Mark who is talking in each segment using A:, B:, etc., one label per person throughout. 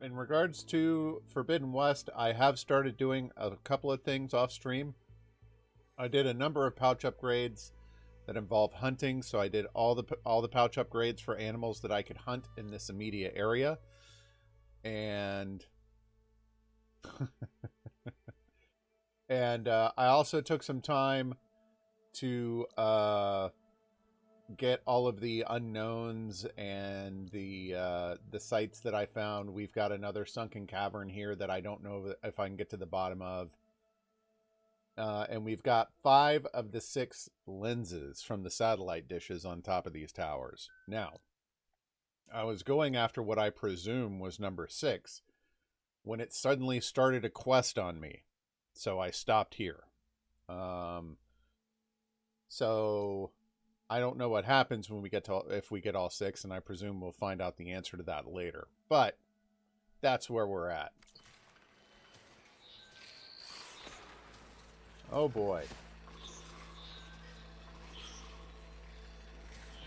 A: in regards to Forbidden West, I have started doing a couple of things off stream. I did a number of pouch upgrades that involve hunting, so I did all the pouch upgrades for animals that I could hunt in this immediate area, and and I also took some time to get all of the unknowns and the sites that I found. We've got another sunken cavern here that I don't know if I can get to the bottom of. And we've got 5 of the 6 lenses from the satellite dishes on top of these towers. Now, I was going after what I presume was number 6 when it suddenly started a quest on me. So I stopped here. So I don't know what happens when we get to, if we get all 6, and I presume we'll find out the answer to that later. But that's where we're at. Oh boy.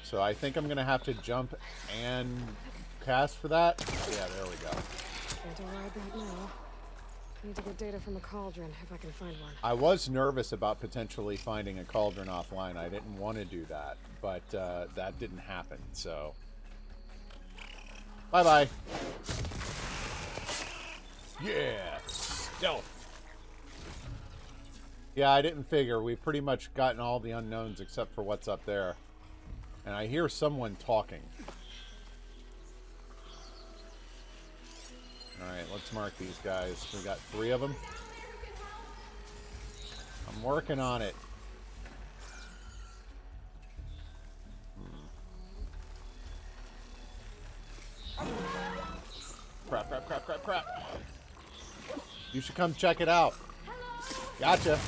A: So I think I'm going to have to jump and cast for that. Yeah, there we go.
B: Can't ride that now. Need to get data from a cauldron if I can find one.
A: I was nervous about potentially finding a cauldron offline. I didn't want to do that, but that didn't happen, so... Bye-bye. Yeah! Stealth! Yeah, I didn't figure. We've pretty much gotten all the unknowns except for what's up there. And I hear someone talking. Alright, let's mark these guys. We got 3 of them. I'm working on it. Crap, crap, crap, crap, crap. You should come check it out. Gotcha.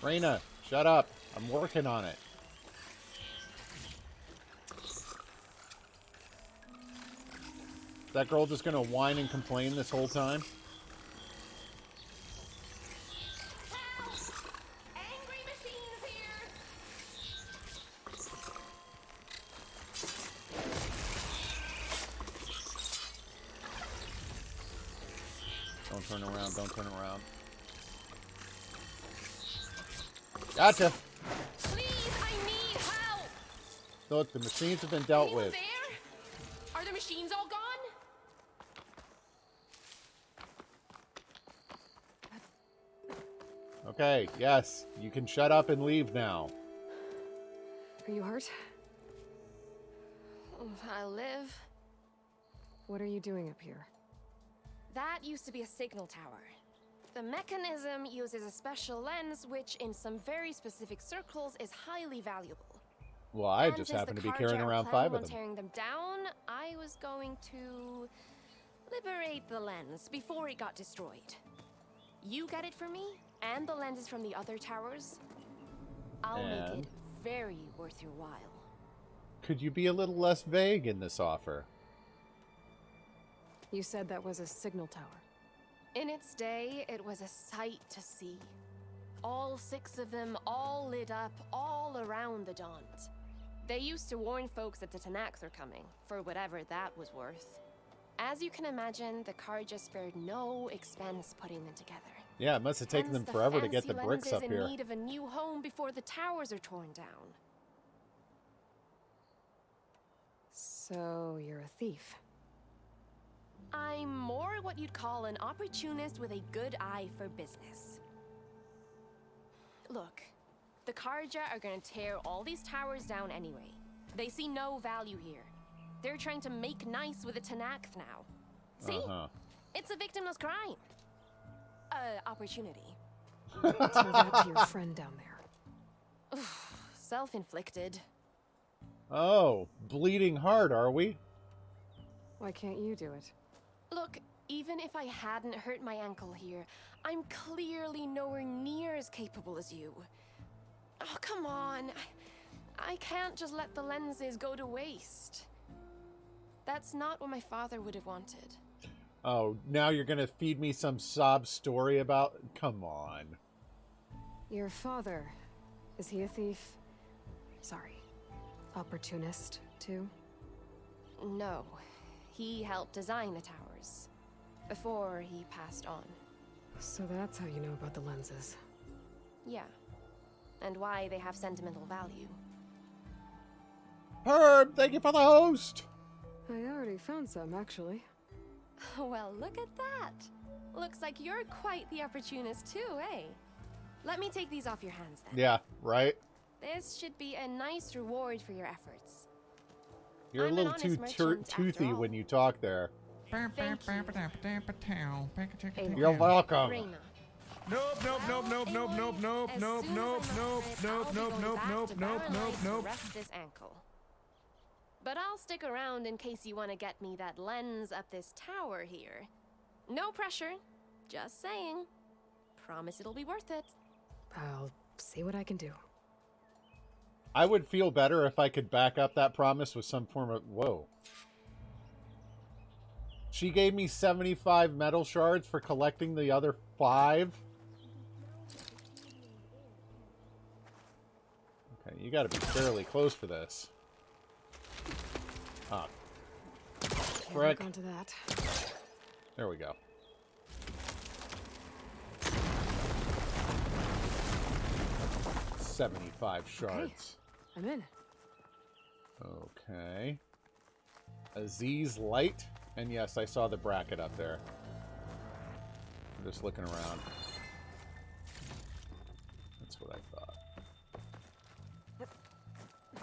A: Raina, shut up. I'm working on it. Is that girl just gonna whine and complain this whole time?
C: Angry machines here.
A: Don't turn around, don't turn around. Gotcha!
C: Please, I need help.
A: Look, the machines have been dealt
C: Anyone
A: with.
C: there? Are the machines all gone?
A: Okay, yes, you can shut up and leave now.
B: Are you hurt?
C: I live.
B: What are you doing up here?
C: That used to be a signal tower. The mechanism uses a special lens, which in some very specific circles is highly valuable.
A: Well, I
C: And
A: just
C: since
A: happen
C: the
A: to be
C: Karja
A: carrying
C: are
A: around 5
C: planning
A: of
C: on
A: them.
C: tearing them down, I was going to liberate the lens before it got destroyed. You get it for me, and the lenses from the other towers. I'll make it very worth your while.
A: Could you be a little less vague in this offer?
B: You said that was a signal tower.
C: In its day, it was a sight to see. All 6 of them, all lit up, all around the Daunt. They used to warn folks that the Tanakhs are coming, for whatever that was worth. As you can imagine, the Karja spared no expense putting them together.
A: Yeah, it must have taken them
C: Hence,
A: forever to get
C: fancy
A: the bricks up
C: lenses
A: here.
C: in need of a new home before the towers are torn down.
B: So, you're a thief.
C: I'm more what you'd call an opportunist with a good eye for business. Look, the Karja are gonna tear all these towers down anyway. They see no value here. They're trying to make nice with the Tanakh now. See? It's a victimless crime. Opportunity.
B: Tell that to your friend down there.
C: Self-inflicted.
A: Oh, bleeding heart, are we?
B: Why can't you do it?
C: Look, even if I hadn't hurt my ankle here, I'm clearly nowhere near as capable as you. Oh, come on. I can't just let the lenses go to waste. That's not what my father would have wanted.
A: Oh, now you're gonna feed me some sob story about... Come on.
B: Your father, is he a thief? Sorry, opportunist, too?
C: No. He helped design the towers before he passed on.
B: So that's how you know about the lenses.
C: Yeah. And why they have sentimental value.
A: Herb, thank you for the host.
B: I already found some, actually.
C: Well, look at that. Looks like you're quite the opportunist too, eh? Let me take these off your hands then.
A: Yeah, right?
C: This should be a nice reward for your efforts.
A: You're
C: I'm
A: a
C: an
A: little too
C: honest merchant, after
A: toothy
C: all.
A: when you talk there.
C: Thank you.
A: You're welcome.
C: Reina.
D: Nope, nope, nope, nope, nope, nope, nope,
C: As
D: nope,
C: soon as
D: nope,
C: I'm
D: nope,
C: rested,
D: nope,
C: I'll be
D: nope,
C: going
D: nope,
C: back
D: nope,
C: to
D: nope,
C: Barren
D: nope,
C: Light to
D: nope.
C: rest this ankle. But I'll stick around in case you want to get me that lens up this tower here. No pressure. Just saying. Promise it'll be worth it.
B: I'll see what I can do.
A: I would feel better if I could back up that promise with some form of... Whoa. She gave me 75 metal shards for collecting the other 5. Okay, you gotta be fairly close for this. Ah.
B: Can't
A: Frick.
B: hook onto that.
A: There we go. $75 shards.
B: I'm in.
A: Okay. Aziz Light. And yes, I saw the bracket up there. I'm just looking around. That's what I thought.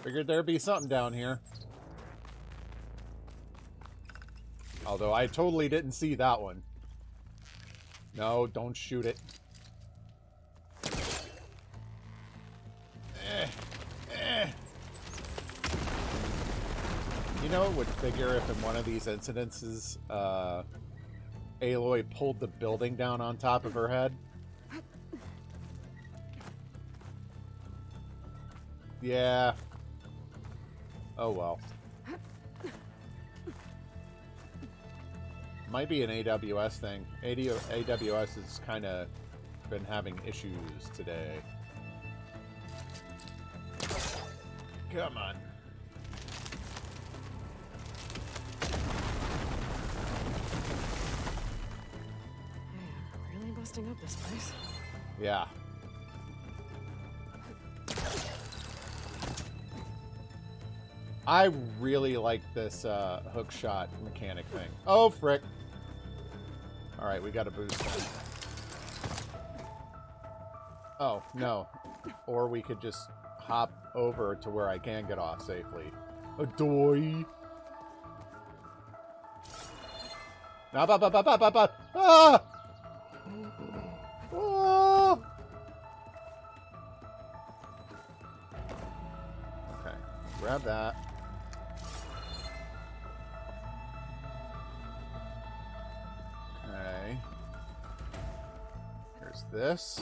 A: Figured there'd be something down here. Although I totally didn't see that one. No, don't shoot it. You know, it would figure if in one of these incidences, Aloy pulled the building down on top of her head. Yeah. Oh well. Might be an AWS thing. AWS has kind of been having issues today. Come on.
B: Man, really busting up this place.
A: Yeah. I really like this hook shot mechanic thing. Oh, frick. Alright, we got a boost then. Oh, no. Or we could just hop over to where I can get off safely. Adoy. Ah! Ah! Ah! Okay, grab that. Okay. Here's this.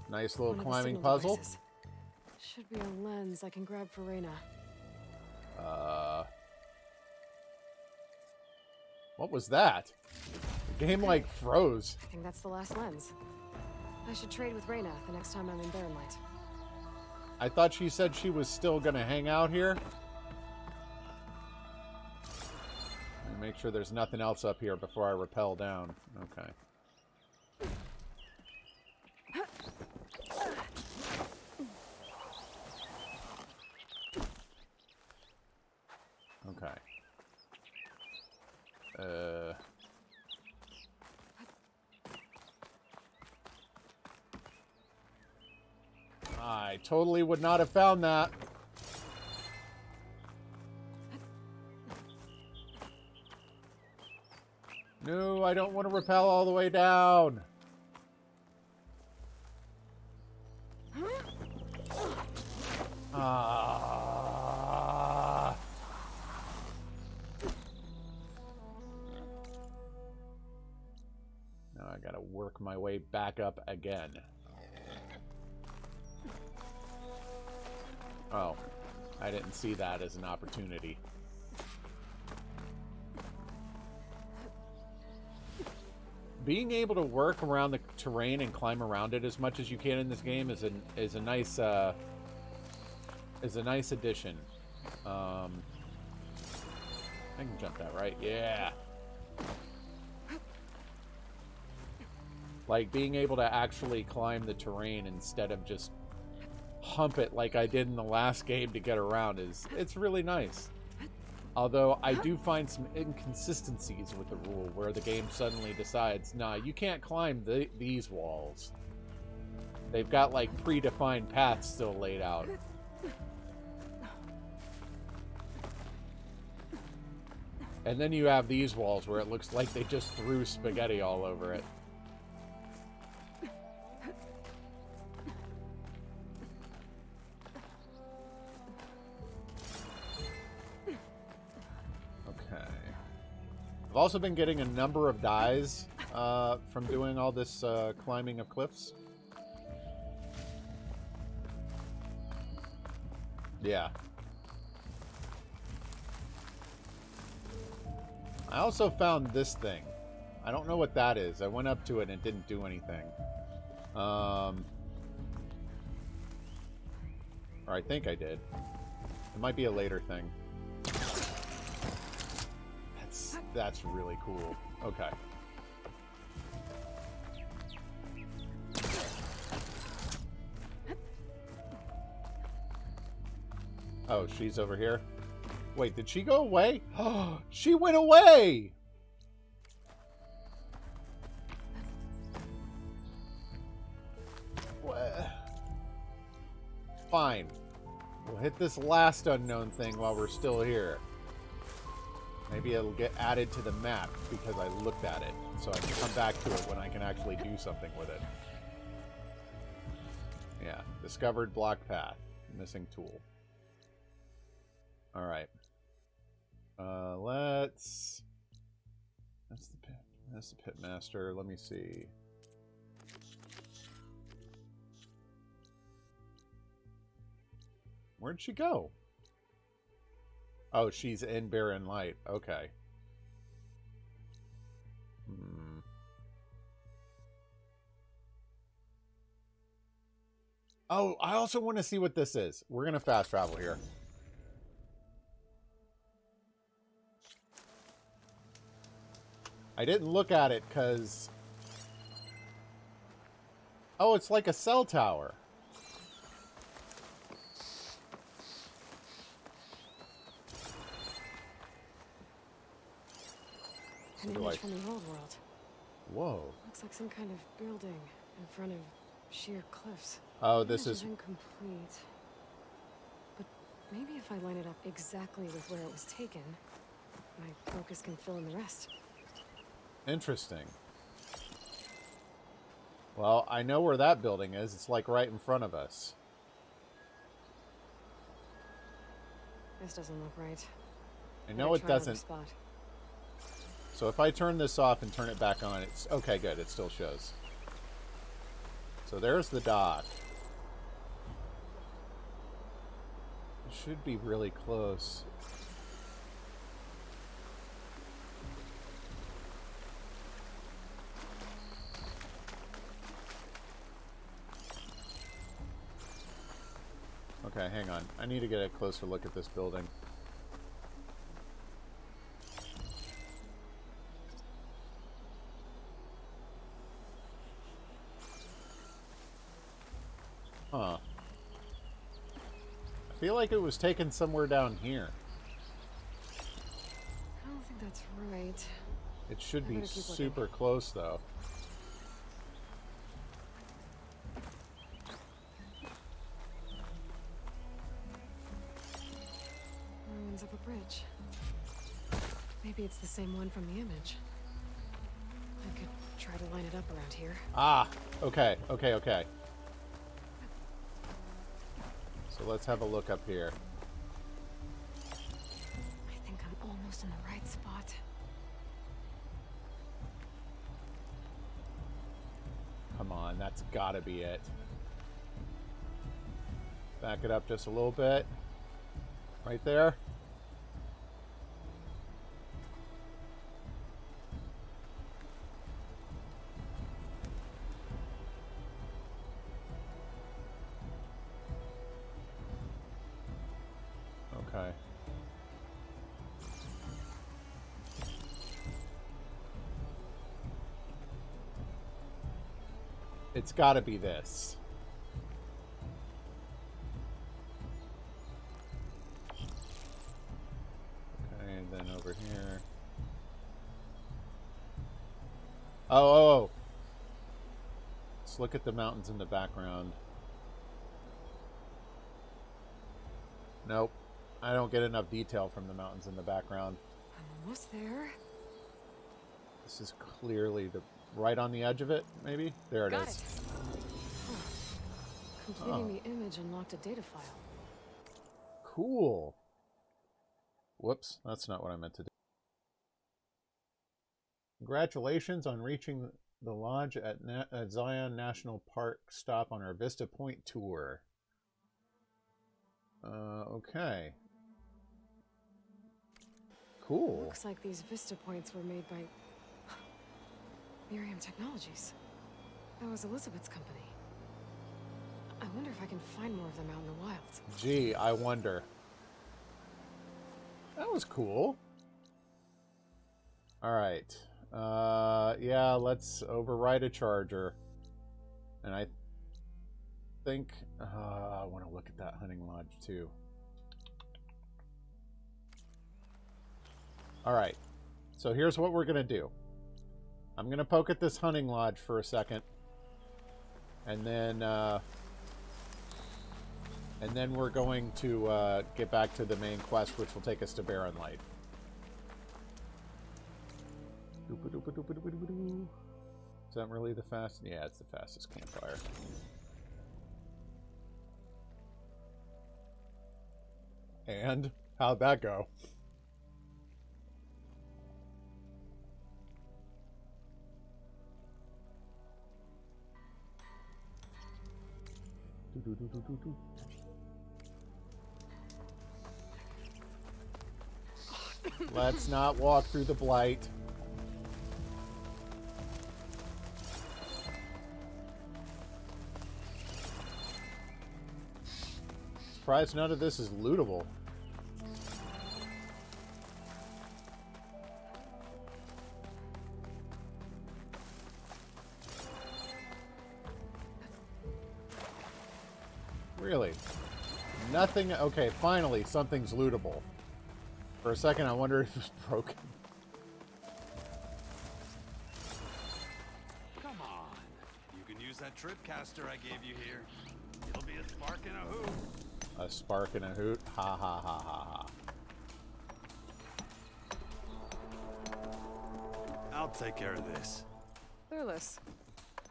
A: Nice little
B: One of the
A: climbing
B: signal
A: puzzle.
B: devices. Should be a lens I can grab for Reina.
A: What was that? The game like froze.
B: I think that's the last lens. I should trade with Reina the next time I'm in Barren Light.
A: I thought she said she was still gonna hang out here. Let me make sure there's nothing else up here before I rappel down. Okay. Okay. I totally would not have found that. No, I don't want to rappel all the way down. Ah. Now I gotta work my way back up again. Oh, I didn't see that as an opportunity. Being able to work around the terrain and climb around it as much as you can in this game is a nice addition. I can jump that, right? Yeah. Like being able to actually climb the terrain instead of just hump it like I did in the last game to get around it's really nice. Although I do find some inconsistencies with the rule where the game suddenly decides, nah, you can't climb these walls. They've got like predefined paths still laid out. And then you have these walls where it looks like they just threw spaghetti all over it. Okay. I've also been getting a number of dyes from doing all this climbing of cliffs. Yeah. I also found this thing. I don't know what that is. I went up to it and it didn't do anything. Or I think I did. It might be a later thing. That's really cool. Okay. Oh, she's over here. Wait, did she go away? Oh, she went away! What? Fine. We'll hit this last unknown thing while we're still here. Maybe it'll get added to the map because I looked at it. So I can come back to it when I can actually do something with it. Yeah. Discovered block path. Missing tool. Alright. Let's... That's the pit. That's the pit master. Let me see. Where'd she go? Oh, she's in Barren Light. Okay. Oh, I also want to see what this is. We're going to fast travel here. I didn't look at it because... Oh, it's like a cell tower.
B: An image from the old world.
A: Whoa.
B: Looks like some kind of building in front of sheer cliffs.
A: Oh, this is
B: incomplete. But maybe if I line it up exactly with where it was taken, my focus can fill in the rest.
A: interesting. Well, I know where that building is. It's like right in front of us.
B: This doesn't look right.
A: I know it doesn't. So if I turn this off and turn it back on, it's... Okay, good. It still shows. So there's the dock. It should be really close. Okay, hang on. I need to get a closer look at this building. Huh. I feel like it was taken somewhere down here.
B: I don't think that's right.
A: It should be super close, though.
B: Ruins of a bridge. Maybe it's the same one from the image. I could try to line it up around here.
A: Ah! Okay, okay, okay. So let's have a look up here.
B: I think I'm almost in the right spot.
A: Come on, that's gotta be it. Back it up just a little bit. Right there. Okay. It's got to be this. Okay, and then over here. Oh. Let's look at the mountains in the background. Nope. I don't get enough detail from the mountains in the background.
B: I'm almost there.
A: This is clearly the right on the edge of it, maybe? There it
B: Got
A: is.
B: it. Completing the image unlocked a data file.
A: Cool. Whoops, that's not what I meant to do. Congratulations on reaching the lodge at Zion National Park stop on our Vista Point tour. Okay. Cool.
B: Looks like these Vista Points were made by Miriam Technologies. That was Elizabeth's company. I wonder if I can find more of them out in the wild.
A: Gee, I wonder. That was cool. All right. Yeah, let's override a charger. And I think I want to look at that hunting lodge too. All right. So here's what we're going to do. I'm going to poke at this hunting lodge for a second. And then we're going to get back to the main quest, which will take us to Barren Light. Is that really the fastest? Yeah, it's the fastest campfire. And how'd that go? Let's not walk through the blight. Surprised none of this is lootable. Really? Nothing? Okay, finally, something's lootable. For a second, I wondered if it was broken.
E: Come on. You can use that trip caster I gave you here. It'll be a spark and a hoot.
A: A spark and a hoot? Ha ha ha ha ha.
E: I'll take care of this.
B: Clueless.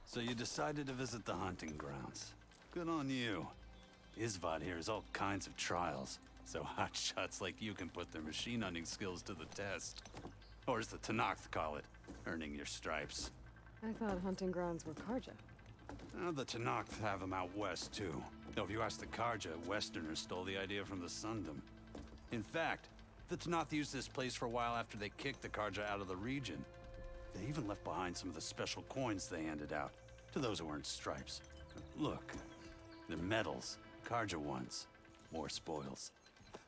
E: So you decided to visit the hunting grounds. Good on you. Isvad here has all kinds of trials, so hotshots like you can put their machine hunting skills to the test. Or as the Tenakth call it, earning your stripes.
B: I thought hunting grounds were Karja.
E: The Tenakth have them out west, too. Though if you ask the Karja, Westerners stole the idea from the Sundom. In fact, the Tenakth used this place for a while after they kicked the Karja out of the region. They even left behind some of the special coins they handed out, to those who earned stripes. Look, they're medals, Karja ones. More spoils.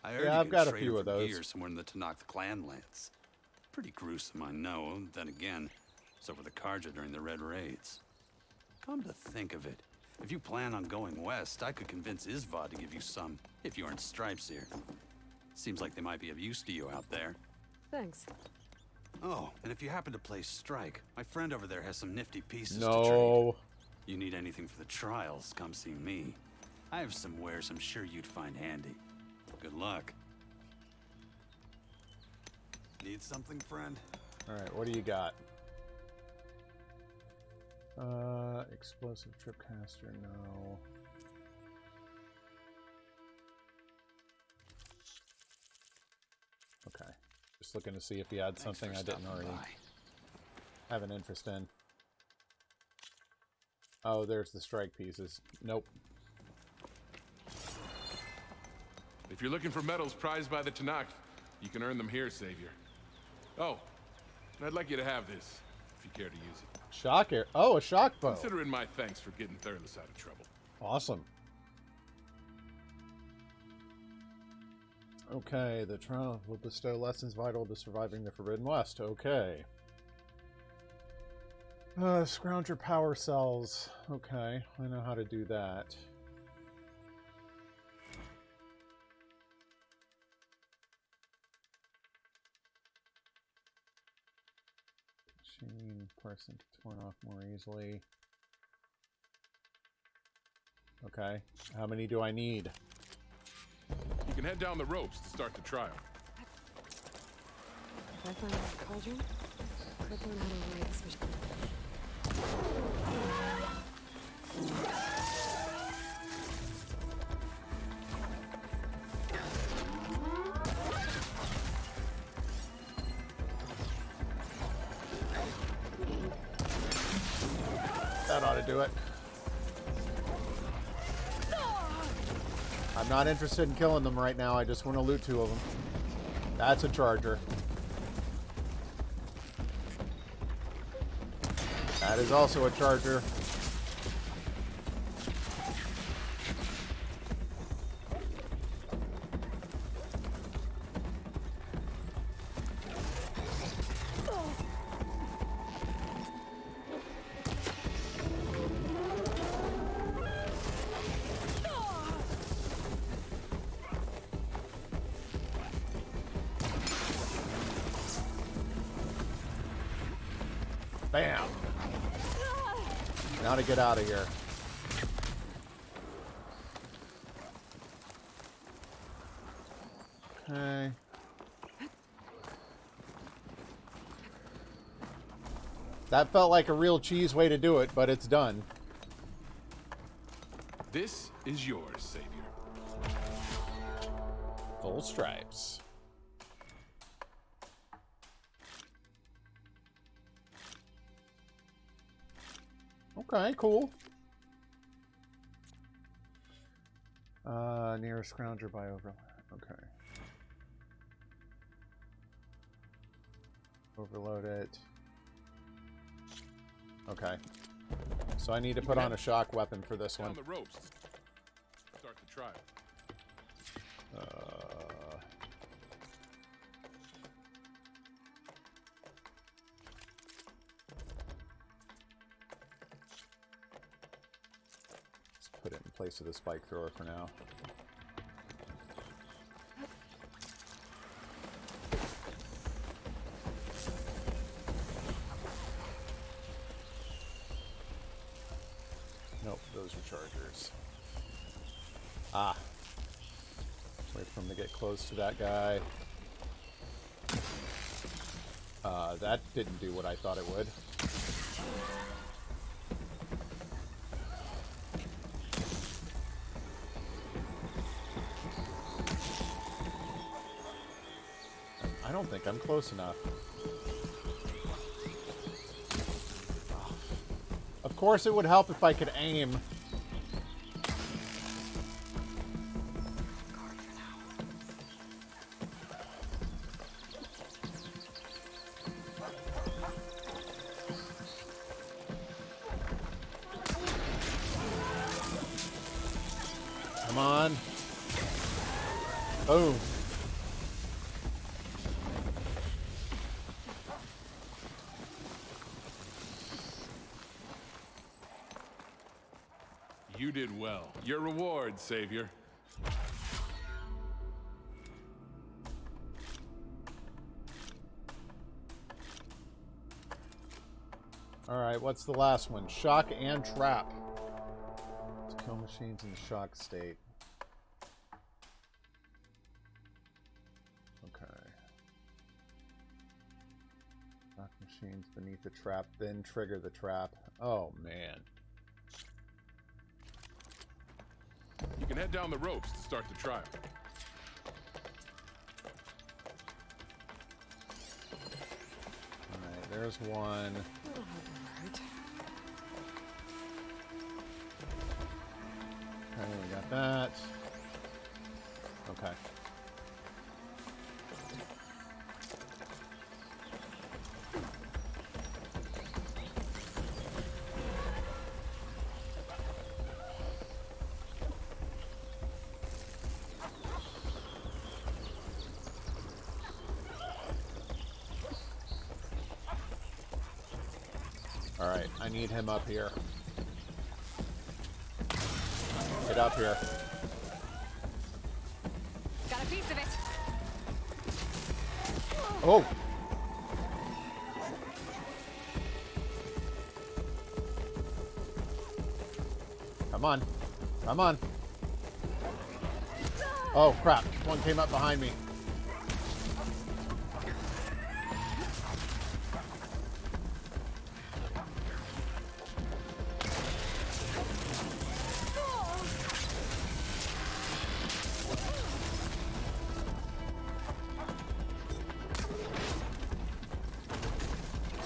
E: I heard
A: I've
E: you
A: got
E: can
A: a
E: trade
A: few
E: them
A: of
E: for
A: those.
E: gear somewhere in the Tenakth clan lands. Pretty gruesome, I know. Then again, so were the Karja during the Red Raids. Come to think of it, if you plan on going west, I could convince Isvad to give you some, if you earned stripes here. Seems like they might be of use to you out there.
B: Thanks.
E: Oh, and if you happen to play Strike, my friend over there has some nifty pieces to trade.
A: No.
E: You need anything for the trials, come see me. I have some wares I'm sure you'd find handy. Good luck. Need something, friend?
A: Alright, what do you got? Explosive tripcaster, no. Okay. Just looking to see if he had
E: Thanks
A: something
E: for
A: I didn't
E: stopping
A: already
E: by.
A: have an interest in. Oh, there's the strike pieces. Nope.
D: If you're looking for medals prized by the Tenakth, you can earn them here, Savior. Oh, and I'd like you to have this, if you care to use it.
A: Shock air. Oh, a shock bow.
D: Consider it my thanks for getting Thurles out of trouble.
A: Awesome. Okay, the trial will bestow lessons vital to surviving the Forbidden West. Okay. Scrounger power cells. Okay, I know how to do that. Machine person torn off more easily. Okay, how many do I need?
D: You can head down the ropes to start the trial.
B: If I find that cauldron, could learn how to ride this machine.
A: That ought to do it. I'm not interested in killing them right now. I just want to loot 2 of them. That's a charger. That is also a charger. Bam! Now to get out of here. Okay. That felt like a real cheese way to do it, but it's done.
D: This is yours, Savior.
A: Full stripes. Okay, cool. Nearest scrounger by overlap. Okay. Overload it. Okay. So I need to put on a shock weapon for this one.
D: Down the ropes. Start the trial.
A: Let's put it in place of the spike thrower for now. Nope, those are chargers. Ah. Wait for him to get close to that guy. That didn't do what I thought it would. I don't think I'm close enough. Of course it would help if I could aim. Come on. Boom.
D: You did well. Your reward, Savior.
A: Alright, what's the last one? Shock and trap. To kill machines in shock state. Okay. Shock machines beneath the trap, then trigger the trap. Oh, man.
D: You can head down the ropes to start the trial.
A: Alright, there's one.
B: That'll help him, right?
A: Okay, we got that. Okay. Alright, I need him up here. Get up here.
C: Got a piece of it.
A: Oh! Come on. Come on. Oh, crap. One came up behind me.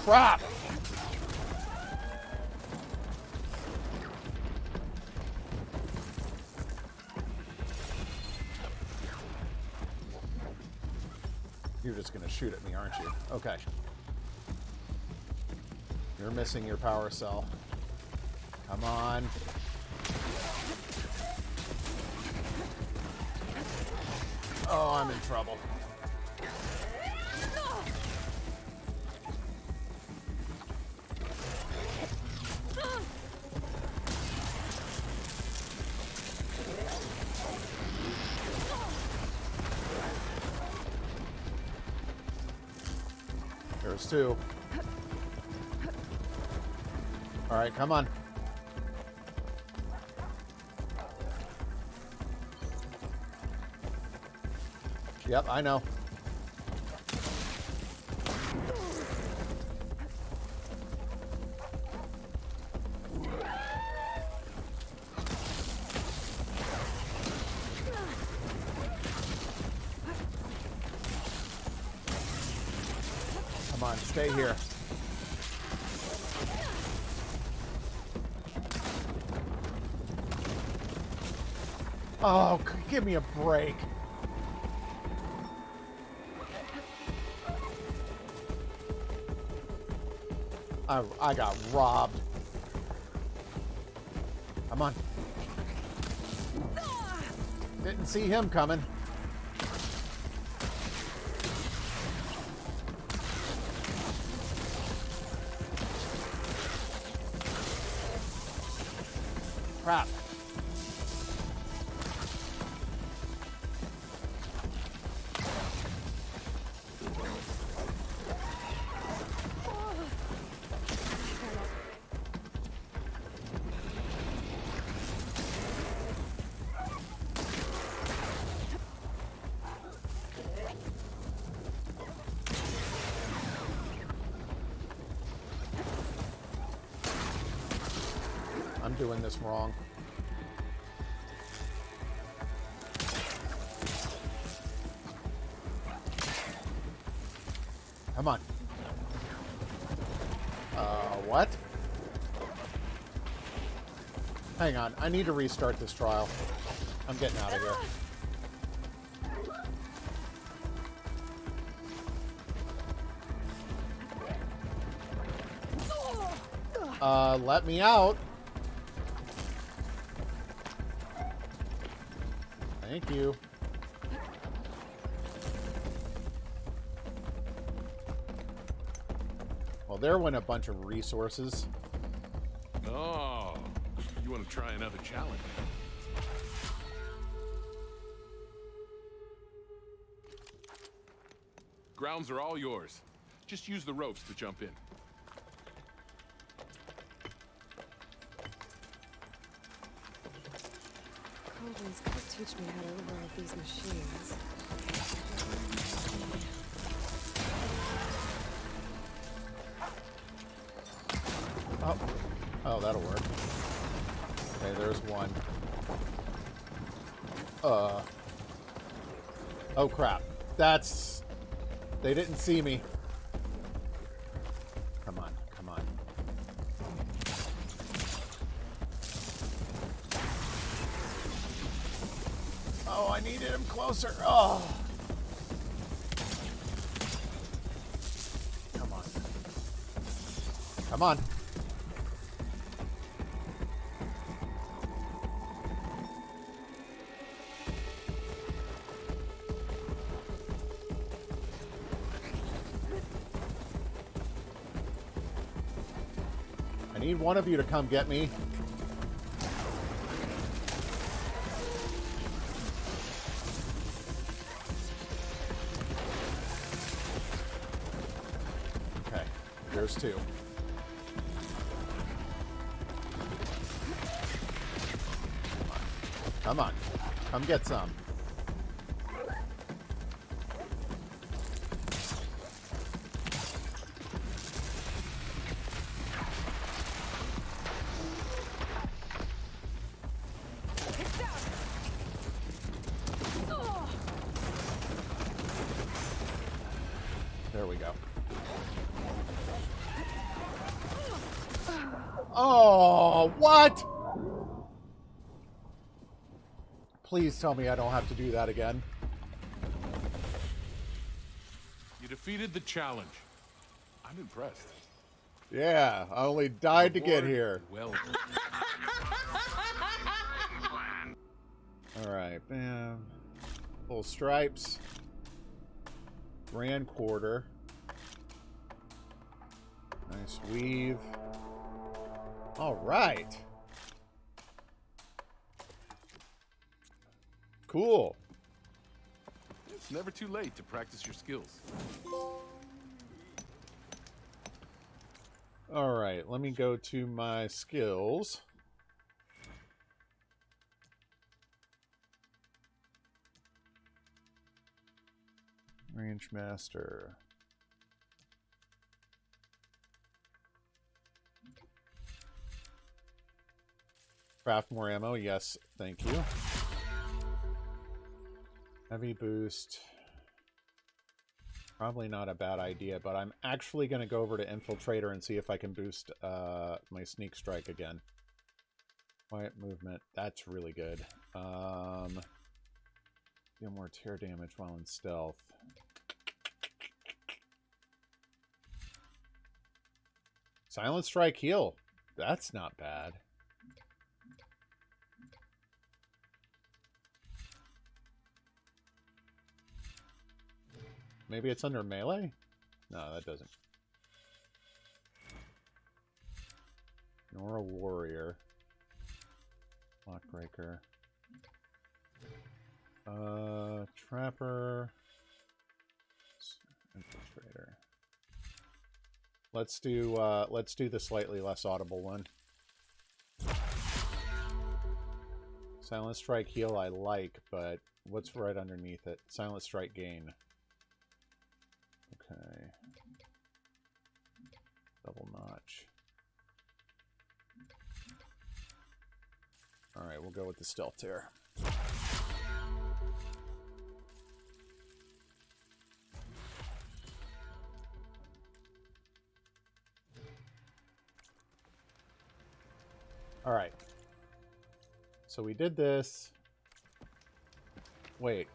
A: Crap! You're just gonna shoot at me, aren't you? Okay. You're missing your power cell. Come on. Oh, I'm in trouble. There's two. All right, come on. Yep, I know. Come on, stay here. Oh, give me a break. I got robbed. Come on. Didn't see him coming. Crap. I'm doing this wrong. Come on. What? Hang on. I need to restart this trial. I'm getting out of here. Let me out. Thank you. Well, there went a bunch of resources.
D: Oh, you want to try another challenge? Grounds are all yours. Just use the ropes to jump in.
B: Colin's could teach me how to override these machines.
A: Oh. Oh, that'll work. Okay, there's one. Oh, crap. That's... They didn't see me. Come on, come on. Oh, I needed him closer. Oh. Come on. Come on. need one of you to come get me. Okay, there's two. Come on. Come get some. There we go. Oh, what? Please tell me I don't have to do that again.
D: You defeated the challenge. I'm impressed.
A: Yeah, I only died to get
D: Reward
A: here.
D: Well.
A: Alright, bam. Full stripes. Grand quarter. Nice weave. Alright. Cool.
D: It's never too late to practice your skills.
A: Alright, let me go to my skills. Range Master. Craft more ammo. Yes, thank you. Heavy boost. Probably not a bad idea, but I'm actually going to go over to Infiltrator and see if I can boost my Sneak Strike again. Quiet movement. That's really good. Deal more tear damage while in stealth. Silent Strike heal. That's not bad. Maybe it's under melee? No, that doesn't. Nora Warrior. Lockbreaker. Trapper. Infiltrator. Let's do the slightly less audible one. Silent Strike heal I like, but what's right underneath it? Silent Strike gain. Okay. Double notch. Alright, we'll go with the stealth tear. Alright. So we did this. Wait.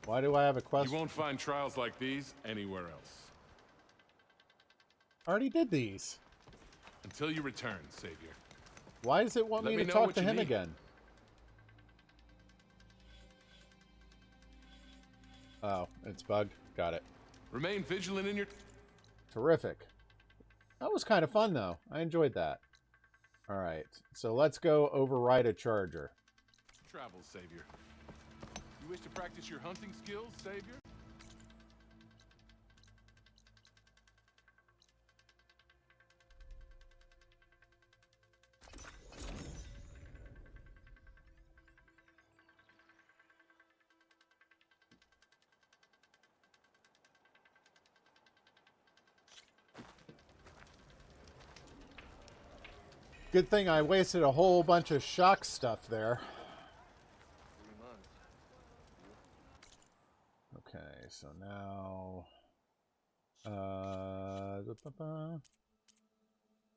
A: Why do I have a quest?
D: You won't find trials like these anywhere else.
A: I already did these.
D: Until you return, Savior.
A: Why does it want
D: Let
A: me
D: me
A: to
D: know
A: talk
D: what
A: to
D: you
A: him
D: need.
A: again? Oh, it's bugged. Got it.
D: Remain vigilant in your...
A: Terrific. That was kind of fun, though. I enjoyed that. All right. So let's go override a charger.
D: travels, Savior. You wish to practice your hunting skills, Savior?
A: Good thing I wasted a whole bunch of shock stuff there. Okay, so now...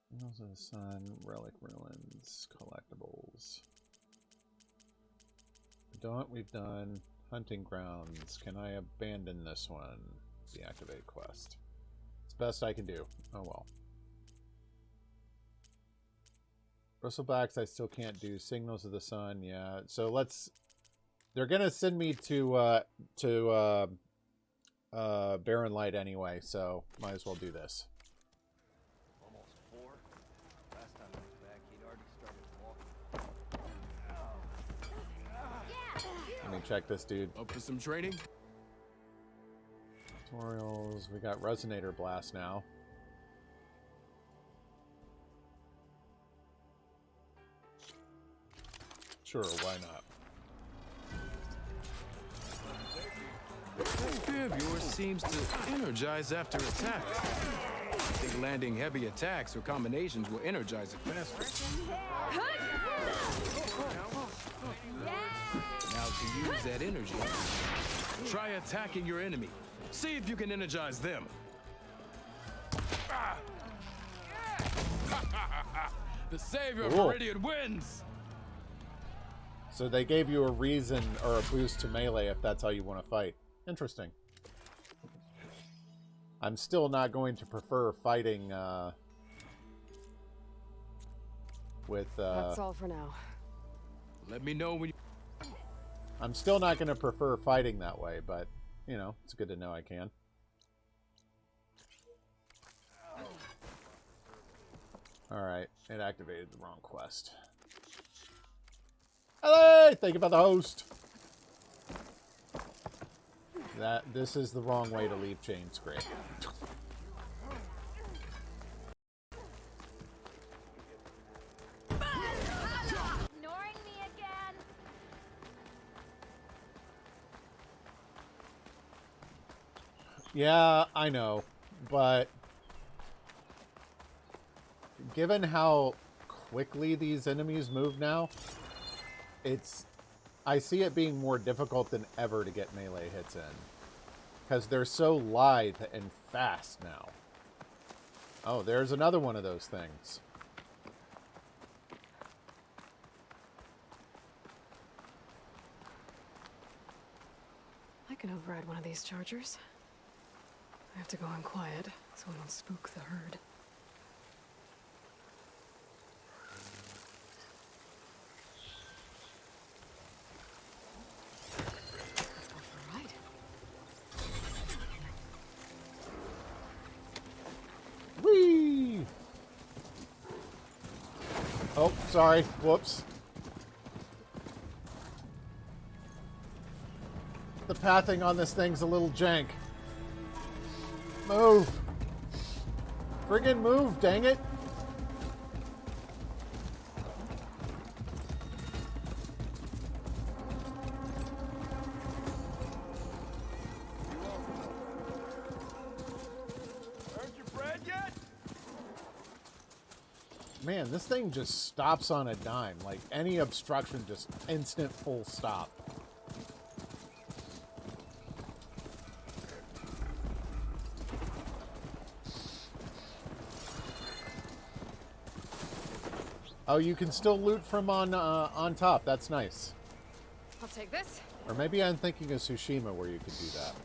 A: Signals of the Sun, Relic Ruins, Collectibles. We've done Hunting Grounds. Can I abandon this one? Deactivate quest. It's the best I can do. Oh well. Bristlebacks I still can't do. Signals of the Sun, yeah. So let's... They're gonna send me to Barren Light anyway, so might as well do this. Let me check this dude.
D: Up for some training?
A: Tutorials. We got Resonator Blast now. Sure, why not?
D: That spear of yours seems to energize after attacks. I think landing heavy attacks or combinations will energize it faster. Now to use that energy, try attacking your enemy. See if you can energize them. The savior of
A: Cool.
D: Meridian wins!
A: So they gave you a reason or a boost to melee if that's how you want to fight. Interesting. I'm still not going to prefer fighting with...
B: That's all for now.
D: Let me know when you...
A: I'm still not going to prefer fighting that way, but, you know, it's good to know I can. Alright, it activated the wrong quest. Hello! Thank you for the host! This is the wrong way to leave Chain Scrape.
F: Ignoring me again?
A: Yeah, I know, but given how quickly these enemies move now, I see it being more difficult than ever to get melee hits in. Because they're so lithe and fast now. Oh, there's another one of those things.
B: I can override one of these chargers. I have to go in quiet, so I don't spook the herd. Let's go for a ride.
A: Whee! Oh, sorry. Whoops. The pathing on this thing's a little jank. Move! Friggin' move, dang it!
D: Earned your bread yet?
A: Man, this thing just stops on a dime. Like, any obstruction, just instant full stop. Oh, you can still loot from on top. That's nice.
B: I'll take this.
A: Or maybe I'm thinking of Tsushima where you could do that.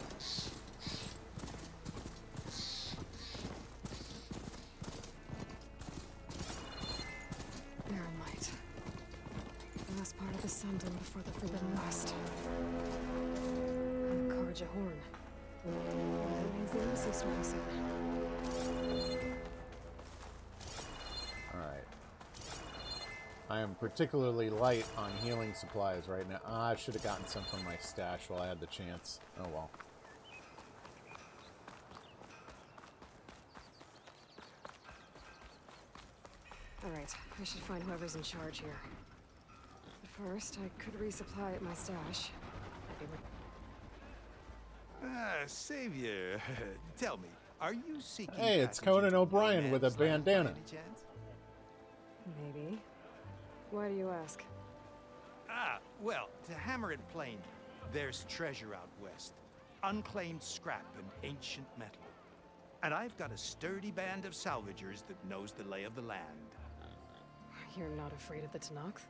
B: Barren Light. The last part of the Sundom before the Forbidden West. And Karja Horn. That means the embassy starting soon.
A: Alright. I am particularly light on healing supplies right now. I should have gotten some from my stash while I had the chance. Oh well.
B: Alright, I should find whoever's in charge here. But first, I could resupply at my stash. Maybe
G: Savior, tell me, are you seeking
A: Hey, it's
G: passage
A: Conan
G: into
A: O'Brien
G: no
A: with a
G: man's land by
A: bandana.
G: any chance?
B: Maybe. Why do you ask?
G: Well, to hammer it plain, there's treasure out west. Unclaimed scrap and ancient metal. And I've got a sturdy band of salvagers that knows the lay of the land.
B: You're not afraid of the Tanakh?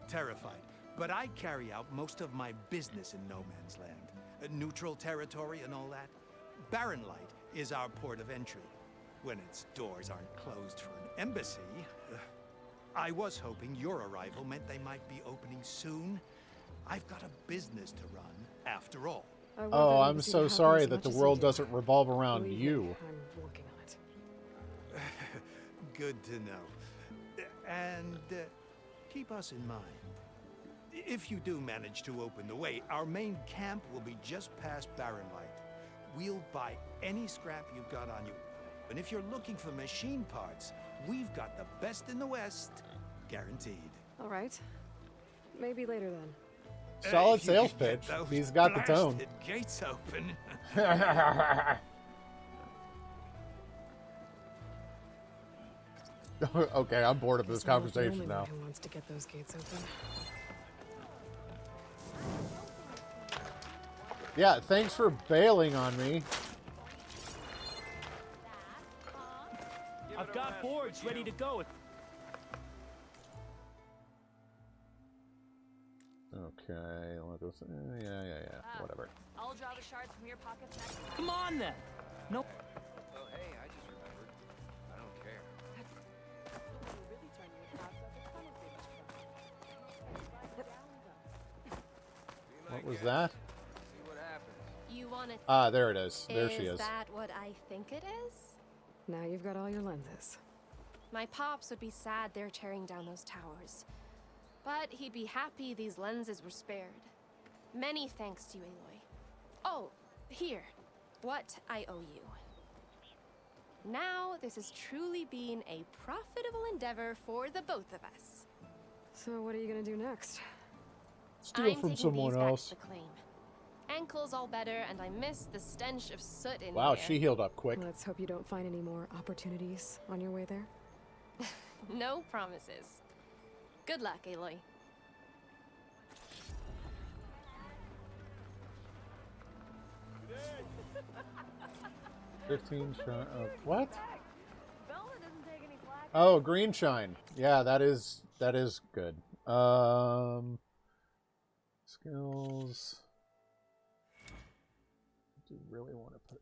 G: Terrified. But I carry out most of my business in no man's land. Neutral territory and all that. Barren Light is our port of entry. When its doors aren't closed for an embassy. I was hoping your arrival meant they might be opening soon. I've got a business to run, after all.
B: I want
A: Oh,
B: that
A: I'm
B: embassy to
A: so
B: happen
A: sorry
B: as
A: that
B: much
A: the
B: as you
A: world
B: do.
A: doesn't revolve around
B: Believe me,
A: you.
B: I'm working on it.
G: Good to know. And keep us in mind. If you do manage to open the way, our main camp will be just past Barren Light. We'll buy any scrap you've got on you. And if you're looking for machine parts, we've got the best in the West, guaranteed.
B: All right. Maybe later then.
A: Solid
G: If you
A: sales
G: can get
A: pitch.
G: those
A: He's got the tone.
G: blasted gates open.
A: Okay, I'm bored of this
B: Guess I'm not the
A: conversation
B: only
A: now.
B: one who wants to get those gates open.
A: Yeah, thanks for bailing on me.
H: I've got boards ready to go.
A: Okay, yeah, whatever.
F: I'll draw the shards from your pockets next time.
H: Come on then. Nope.
I: Oh, hey, I just remembered. I don't care.
A: What was that?
I: See what happens.
C: You want to...
A: Ah, there it is. There she is.
C: Is that what I think it is?
B: Now you've got all your lenses.
C: My pops would be sad they're tearing down those towers. But he'd be happy these lenses were spared. Many thanks to you, Aloy. Oh, here. What I owe you. Now, this has truly been a profitable endeavor for the both of us.
B: So what are you gonna do next?
A: Steal
C: I'm
A: from
C: taking
A: someone
C: these back
A: else.
C: to the claim. Ankle's all better, and I miss the stench of soot in
A: Wow,
C: here.
A: she healed up quick.
B: Let's hope you don't find any more opportunities on your way there.
C: No promises. Good luck, Aloy.
A: What? Oh, green shine. Yeah, that is good. Skills. Do you really want to put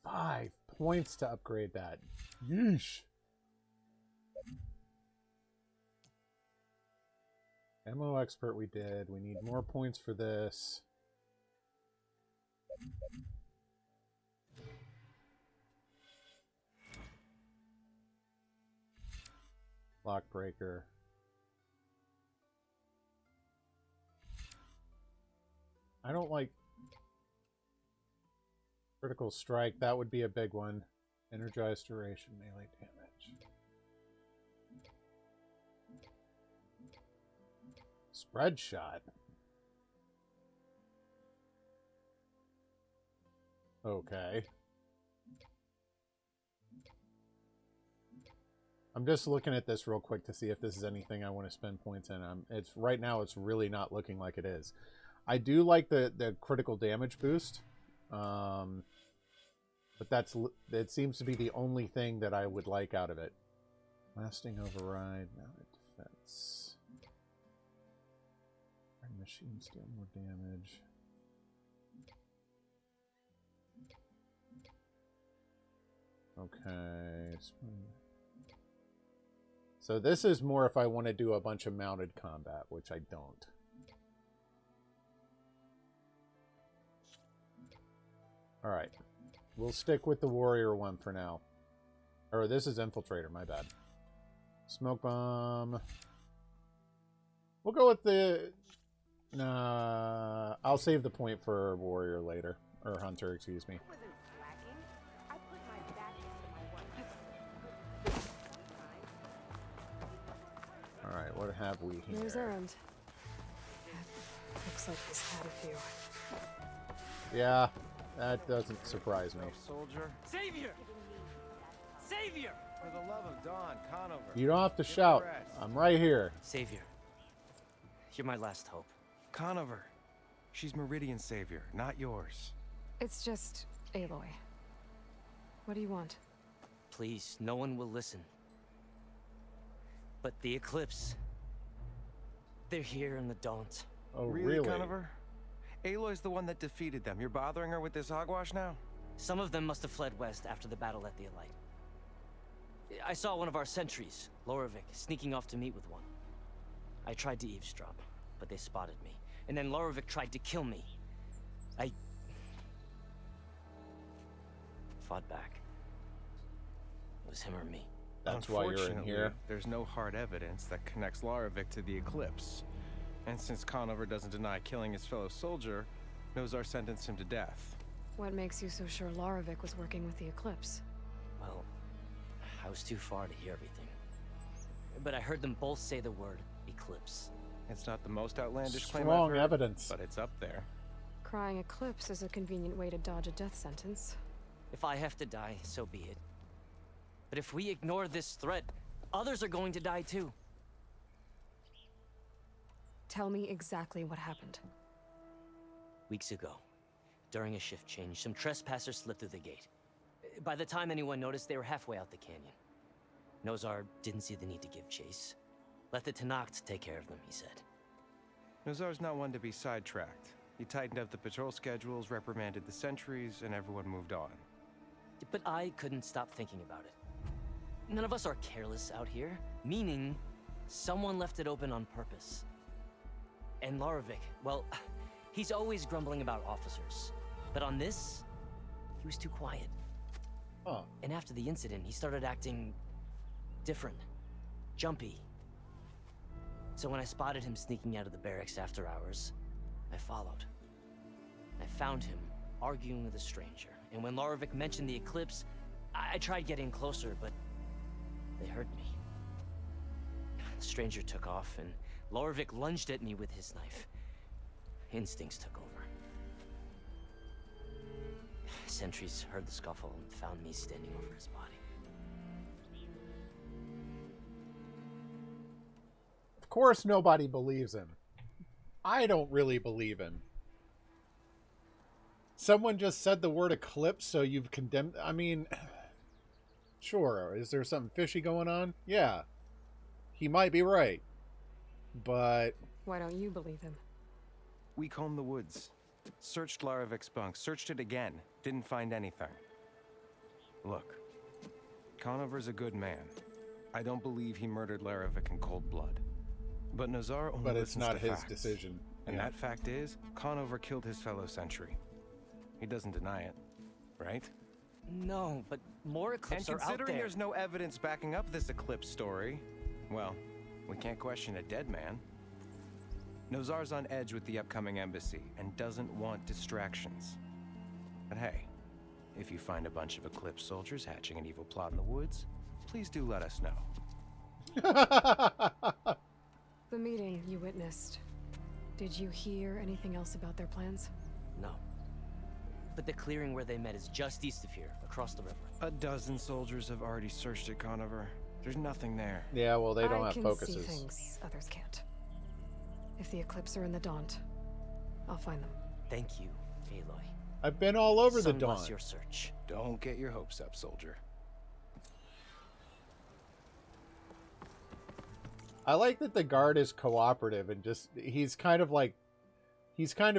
A: 5 points to upgrade that? Yeesh. Ammo expert we did. We need more points for this. Lockbreaker. I don't like critical strike. That would be a big one. Energized duration, melee damage. Spread shot. Okay. I'm just looking at this real quick to see if this is anything I want to spend points in. It's right now. It's really not looking like it is. I do like the critical damage boost, but it seems to be the only thing that I would like out of it. Lasting override, mounted defense. Machines deal more damage. Okay. So this is more if I want to do a bunch of mounted combat, which I don't. Alright. We'll stick with the warrior one for now. Or this is infiltrator, my bad. Smoke bomb. We'll go with the... I'll save the point for warrior later. Or hunter, excuse me. Alright, what have we here?
B: Here's Errand. Looks like he's had a few.
A: Yeah, that doesn't surprise me.
I: Soldier.
H: Savior! Savior!
I: For the love of Dawn, Conover.
A: You don't have to shout. I'm right here.
J: Savior. You're my last hope.
I: Conover. She's Meridian's savior, not yours.
B: It's just Aloy. What do you want?
J: Please, no one will listen. But the Eclipse... they're here in the Daunt.
A: Oh,
I: Really, Conover? Aloy's the one that defeated them. You're bothering her with this hogwash now?
J: Some of them must have fled west after the battle at the Elite. I saw one of our sentries, Lorovic, sneaking off to meet with one. I tried to eavesdrop, but they spotted me. And then Lorovic tried to kill me. I... fought back. It was him or me.
A: That's why you're in
I: Unfortunately,
A: here.
I: there's no hard evidence that connects Larovic to the eclipse. And since Conover doesn't deny killing his fellow soldier, Nozar sentenced him to death.
B: What makes you so sure Larovic was working with the Eclipse?
J: Well, I was too far to hear everything. But I heard them both say the word eclipse.
I: It's not the most outlandish claim I've
A: Strong
I: heard,
A: evidence.
I: but it's up there.
B: Crying Eclipse is a convenient way to dodge a death sentence.
J: If I have to die, so be it. But if we ignore this threat, others are going to die too.
B: Tell me exactly what happened.
J: Weeks ago, during a shift change, some trespassers slipped through the gate. By the time anyone noticed, they were halfway out the canyon. Nozar didn't see the need to give chase. Let the Tenakth take care of them, he said.
I: Nozar's not one to be sidetracked. He tightened up the patrol schedules, reprimanded the sentries, and everyone moved on.
J: But I couldn't stop thinking about it. None of us are careless out here, meaning someone left it open on purpose. And Larovic, well, he's always grumbling about officers. But on this, he was too quiet.
A: Huh.
J: And after the incident, he started acting different, jumpy. So when I spotted him sneaking out of the barracks after hours, I followed. I found him arguing with a stranger. And when Larovic mentioned the eclipse, I tried getting closer, but they heard me. The stranger took off, and Larovic lunged at me with his knife. Instincts took over. Sentries heard the scuffle and found me standing over his body.
A: Of course nobody believes him. I don't really believe him. Someone just said the word eclipse, so you've condemned... I mean... Sure, is there something fishy going on? Yeah. He might be right. But...
B: Why don't you believe him?
I: We combed the woods. Searched Larovic's bunk. Searched it again. Didn't find anything. Look. Conover's a good man. I don't believe he murdered Larovic in cold blood. But Nozar only
A: But it's
I: listens
A: not
I: to
A: his
I: facts.
A: decision.
I: And
A: Yeah.
I: that fact is, Conover killed his fellow sentry. He doesn't deny it, right?
J: No, but more
I: And
J: eclipses are out
I: considering
J: there.
I: there's no evidence backing up this eclipse story, well, we can't question a dead man. Nozar's on edge with the upcoming embassy and doesn't want distractions. But hey, if you find a bunch of Eclipse soldiers hatching an evil plot in the woods, please do let us know.
B: The meeting you witnessed. Did you hear anything else about their plans?
J: No. But the clearing where they met is just east of here, across the river.
I: A dozen soldiers have already searched it, Conover. There's nothing there.
A: Yeah, well, they don't
B: I
A: have
B: can
A: focuses.
B: see things others can't. If the Eclipse are in the Daunt, I'll find them.
J: Thank you, Aloy.
A: I've been all over the
J: Sun
A: Dawn.
J: bless your search.
I: Don't get your hopes up, soldier.
A: I like that the guard is cooperative and just he's kind of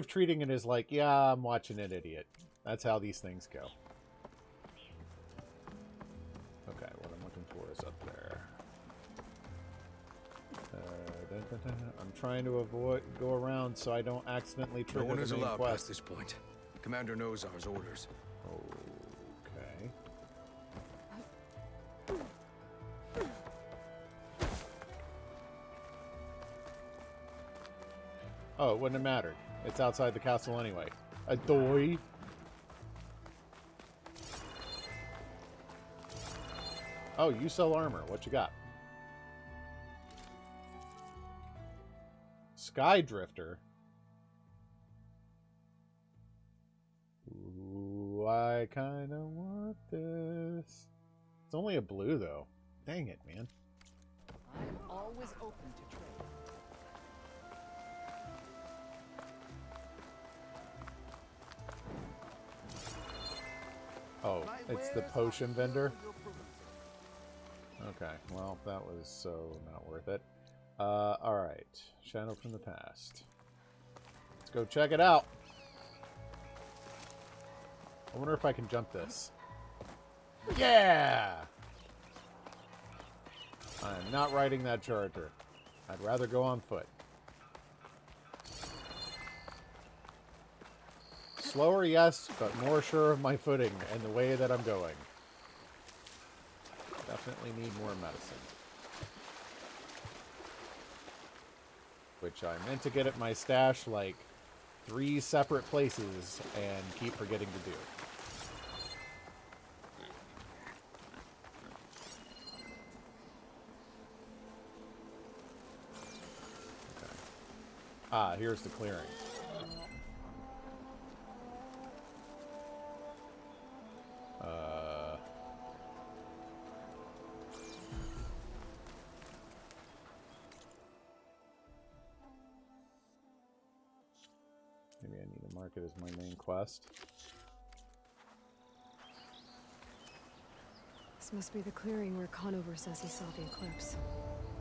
A: treating it as like, yeah, I'm watching an idiot. That's how these things go. Okay, what I'm looking for is up there. I'm trying to go around so I don't accidentally
K: No
A: trigger
K: one
A: the
K: is
A: main
K: allowed
A: quest.
K: past this point. Commander Nozar's orders.
A: Okay. Oh, it wouldn't have mattered. It's outside the castle anyway. Adoy. Oh, you sell armor. What you got? Sky Drifter. Ooh, I kind of want this. It's only a blue, though. Dang it, man.
H: I'm always open to trade.
A: Oh, it's the potion vendor? Okay, well, that was so not worth it. Alright. Shadow from the past. Let's go check it out. I wonder if I can jump this. Yeah! I'm not riding that charger. I'd rather go on foot. Slower, yes, but more sure of my footing and the way that I'm going. Definitely need more medicine. Which I meant to get at my stash like 3 separate places and keep forgetting to do. Okay. Ah, here's the clearing. Maybe I need to mark it as my main quest.
B: This must be the clearing where Conover says he saw the eclipse.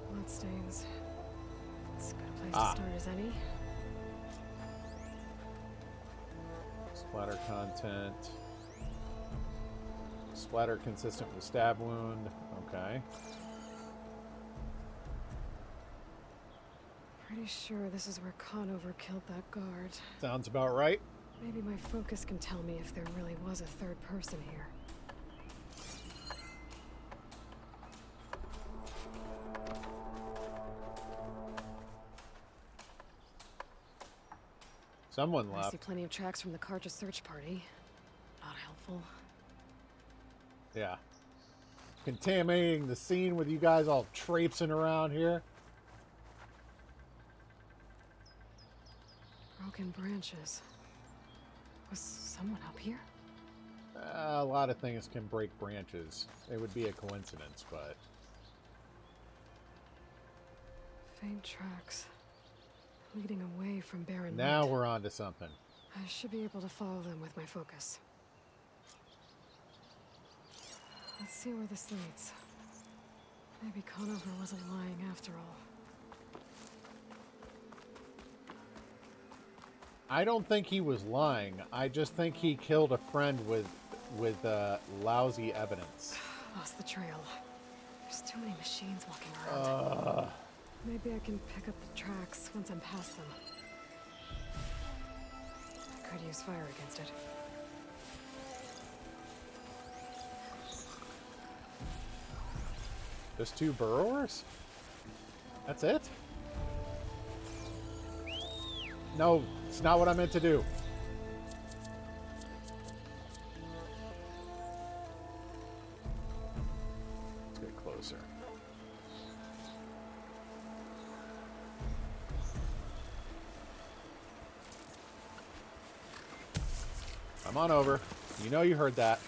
B: Bloodstains. It's a good place to start as any.
A: Splatter content. Splatter consistent with stab wound. Okay.
B: Pretty sure this is where Conover killed that guard.
A: Sounds about right.
B: Maybe my focus can tell me if there really was a third person here.
A: Someone
B: I see
A: left.
B: plenty of tracks from the Karja search party. Not helpful.
A: Yeah. Contaminating the scene with you guys all traipsing around here.
B: Broken branches. Was someone up here?
A: A lot of things can break branches. It would be a coincidence, but...
B: Faint tracks. Leading away from Barren Light.
A: Now we're on to something.
B: I should be able to follow them with my focus. Let's see where this leads. Maybe Conover wasn't lying after all.
A: I don't think he was lying. I just think he killed a friend with lousy evidence.
B: Lost the trail. There's too many machines walking around. Maybe I can pick up the tracks once I'm past them. I could use fire against it.
A: Just 2 burrowers? That's it? No, it's not what I meant to do. Let's get closer. Come on over. You know you heard that.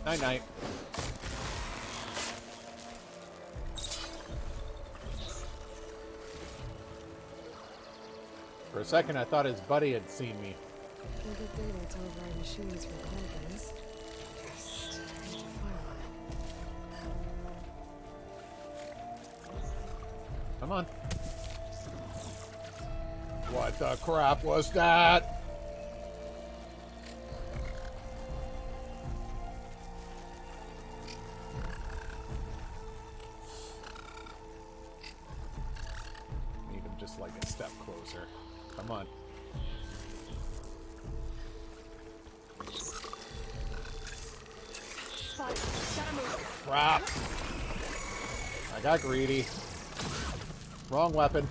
A: Night-night. For a second, I thought his buddy had seen me.
B: A good data to override machines from Colvins. Just need to fire on it.
A: Come on. What the crap was that? Need him just like a step closer. Come on. Crap. I got greedy. Wrong weapon.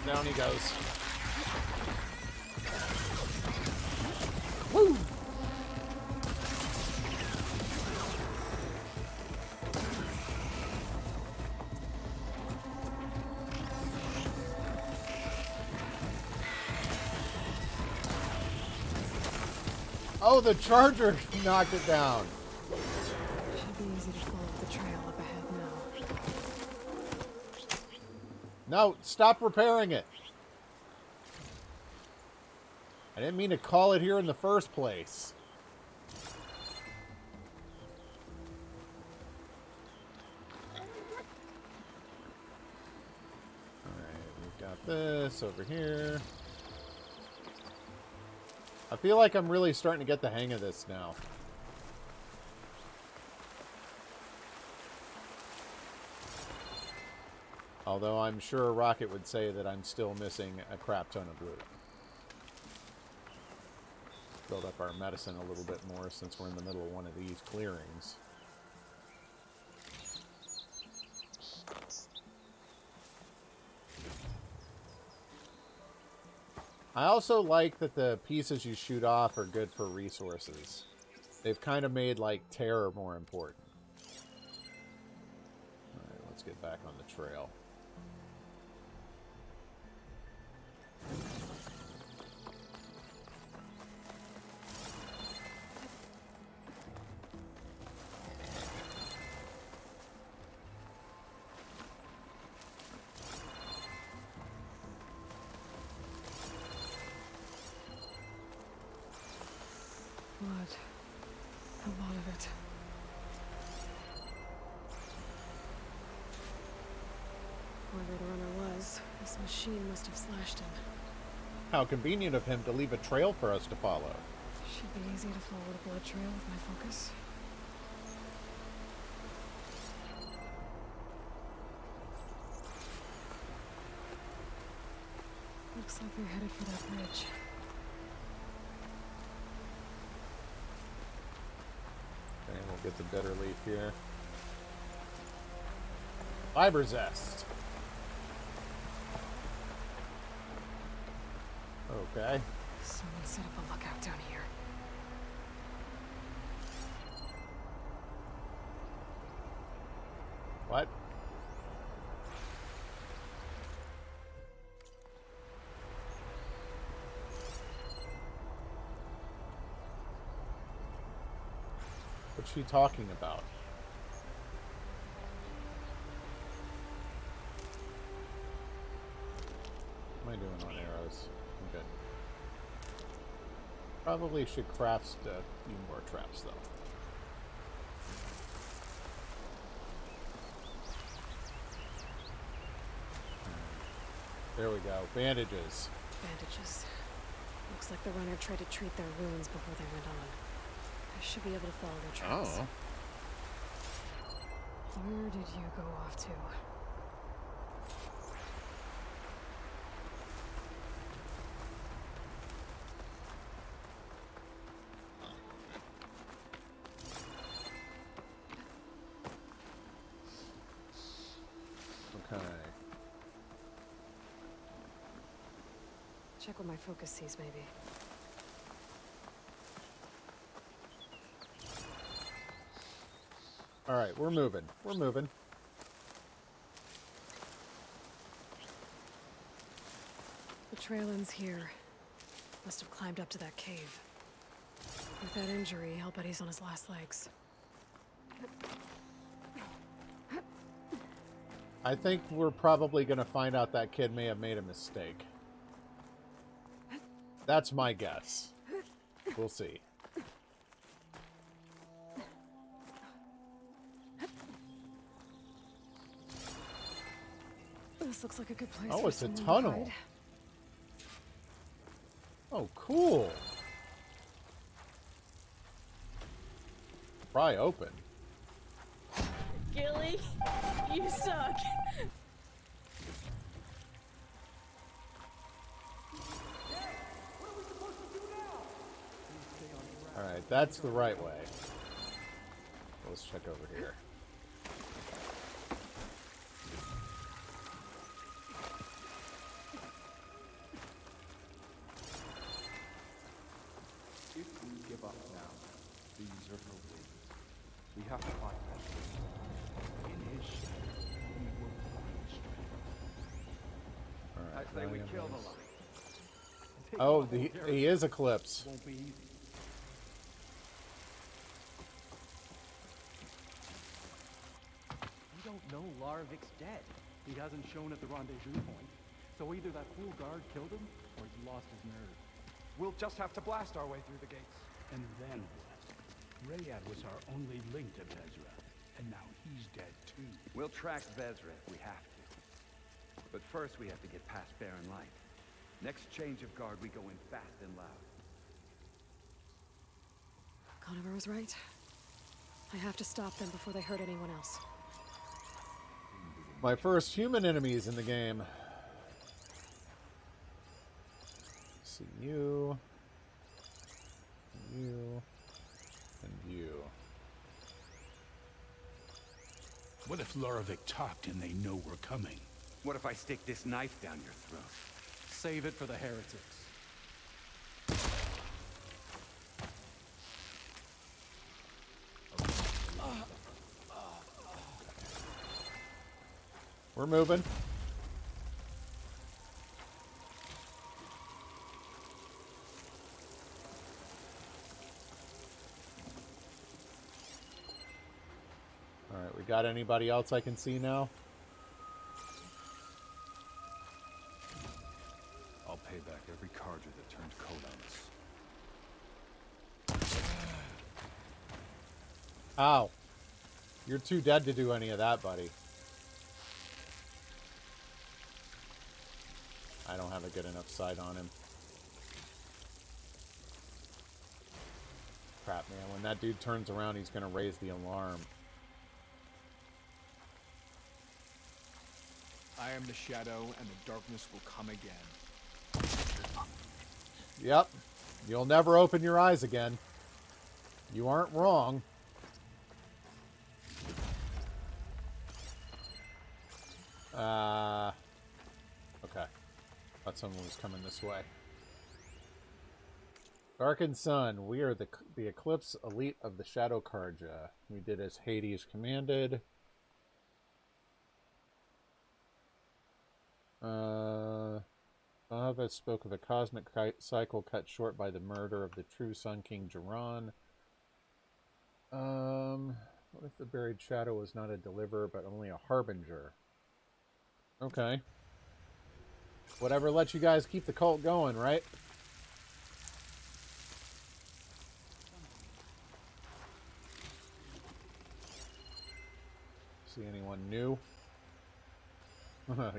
A: Down he goes. Woo! Oh, the charger knocked it down.
B: Should be easy to follow the trail up ahead now.
A: No, stop repairing it. I didn't mean to call it here in the first place. Alright, we've got this over here. I feel like I'm really starting to get the hang of this now. Although I'm sure Rocket would say that I'm still missing a crap ton of loot. Build up our medicine a little bit more since we're in the middle of one of these clearings. I also like that the pieces you shoot off are good for resources. They've kind of made, like, terror more important. Alright, let's get back on the trail.
B: Blood. A lot of it. Whoever the runner was, this machine must have slashed him.
A: How convenient of him to leave a trail for us to follow.
B: Should be easy to follow the blood trail with my focus. Looks like they're headed for that bridge.
A: Okay, we'll get the bitter leaf here. Fiber zest. Okay.
B: Someone set up a lookout down here.
A: What? What's she talking about? What am I doing on arrows? I'm good. Probably should craft a few more traps, though. There we go. Bandages.
B: Bandages. Looks like the runner tried to treat their wounds before they went on. I should be able to follow their tracks.
A: Oh.
B: Where did you go off to?
A: Okay.
B: Check what my focus sees, maybe.
A: All right, we're moving. We're moving.
B: The trail ends here. Must have climbed up to that cave. With that injury, I'll bet he's on his last legs.
A: I think we're probably going to find out that kid may have made a mistake. That's my guess. We'll see.
B: This looks like a good place.
A: Oh,
B: for
A: it's a
B: someone to
A: tunnel.
B: hide.
A: Oh, cool. Pry open.
L: Gilly, you suck.
A: Alright, that's the right way. Let's check over here.
M: If we give up now, these are no wins. We have to find that. In his strength, we will find strength.
A: Alright,
M: I say we kill the lion.
A: Oh, he is Eclipse.
M: Won't be easy.
H: We don't know Larvik's dead.
N: He hasn't shown at the rendezvous point. So either that fool guard killed him, or he's lost his nerve.
M: We'll just have to blast our way through the gates.
N: And then what? Rayad was our only link to Vezra, and now he's dead too.
O: We'll track Vezra if we have to. But first we have to get past Barren Light. Next change of guard, we go in fast and loud.
B: Conover was right. I have to stop them before they hurt anyone else.
A: My first human enemies in the game. See you. You. And you.
N: What if Lorevic talked and they know we're coming?
O: What if I stick this knife down your throat?
M: Save it for the heretics.
A: We're moving. Alright, we got anybody else I can see now?
M: I'll pay back every Carja that turned coat on us.
A: Ow. You're too dead to do any of that, buddy. I don't have a good enough sight on him. Crap, man. When that dude turns around, he's going to raise the alarm.
M: I am the shadow, and the darkness will come again.
A: Yep. You'll never open your eyes again. You aren't wrong. Okay. Thought someone was coming this way. Darkened Sun. We are the Eclipse elite of the Shadow Karja. We did as Hades commanded. Bava spoke of a cosmic cycle cut short by the murder of the true Sun King Jiran. What if the buried shadow was not a deliverer, but only a harbinger? Okay. Whatever lets you guys keep the cult going, right? See anyone new?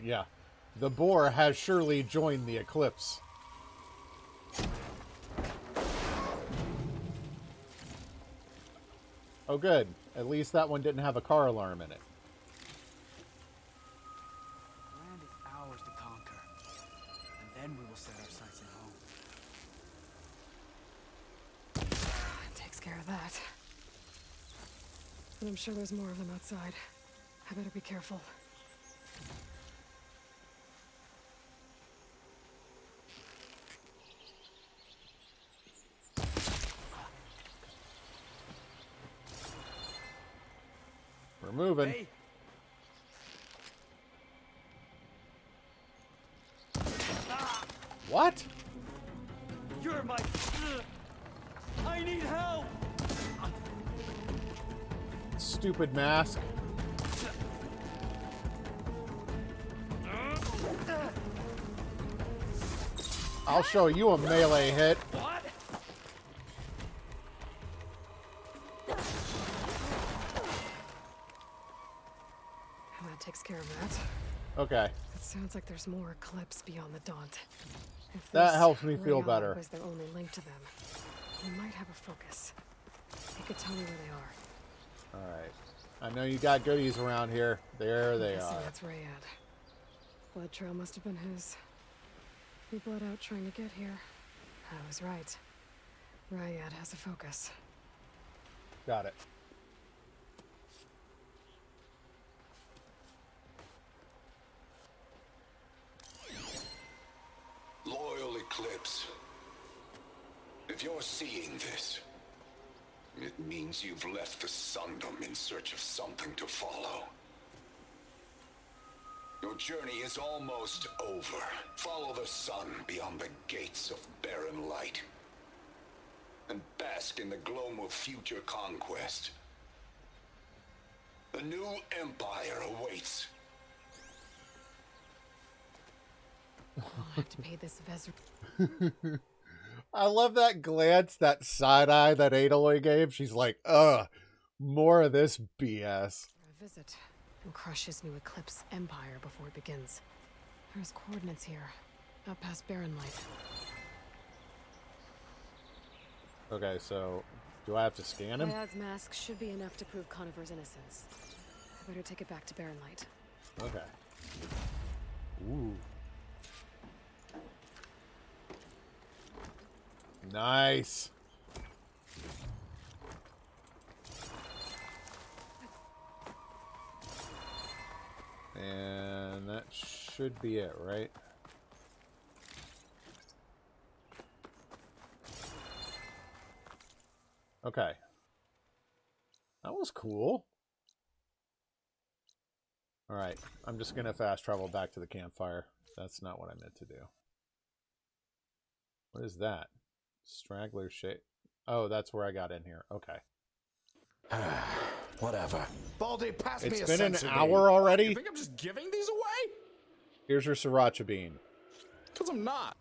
A: Yeah. The boar has surely joined the eclipse. Oh, good. At least that one didn't have a car alarm in it.
H: Land is ours to conquer, and then we will set our sights at home.
B: Takes care of that. But I'm sure there's more of them outside. I better be careful.
A: We're moving.
H: Hey.
A: What?
H: You're my... I need help!
A: Stupid mask. I'll show you a melee hit.
H: What?
B: And that takes care of that.
A: Okay.
B: It sounds like there's more Eclipse beyond the Daunt. If
A: That
B: this
A: helps me feel
B: Rayad
A: better.
B: was their only link to them, we might have a focus. They could tell me where they are.
A: Alright. I know you got goodies around here. There they
B: Guessing
A: are.
B: that's Rayad. Blood trail must have been his. He bled out trying to get here. I was right. Rayad has a focus.
A: Got it.
P: Loyal Eclipse. If you're seeing this, it means you've left the Sundom in search of something to follow. Your journey is almost over. Follow the sun beyond the gates of Barren Light, and bask in the gloam of future conquest. The new empire awaits.
B: I'll have to pay this Vezra.
A: I love that glance, that side eye that Adaloy gave. She's like, ugh, more of this BS.
B: A visit and crush his new Eclipse empire before it begins. There's coordinates here, out past Barren Light.
A: Okay, so Do I have to scan him?
B: Bayad's mask should be enough to prove Conover's innocence. I better take it back to Barren Light.
A: Okay. Ooh. Nice. And that should be it, right? Okay. That was cool. Alright, I'm just going to fast travel back to the campfire. That's not what I meant to do. What is that? Straggler shape. Oh, that's where I got in here. Okay.
Q: Whatever. Baldy, pass me a
A: It's been an
Q: sensory
A: hour
Q: beam.
A: already?
Q: You think I'm just giving these away?
A: Here's your sriracha bean.
Q: Because I'm not.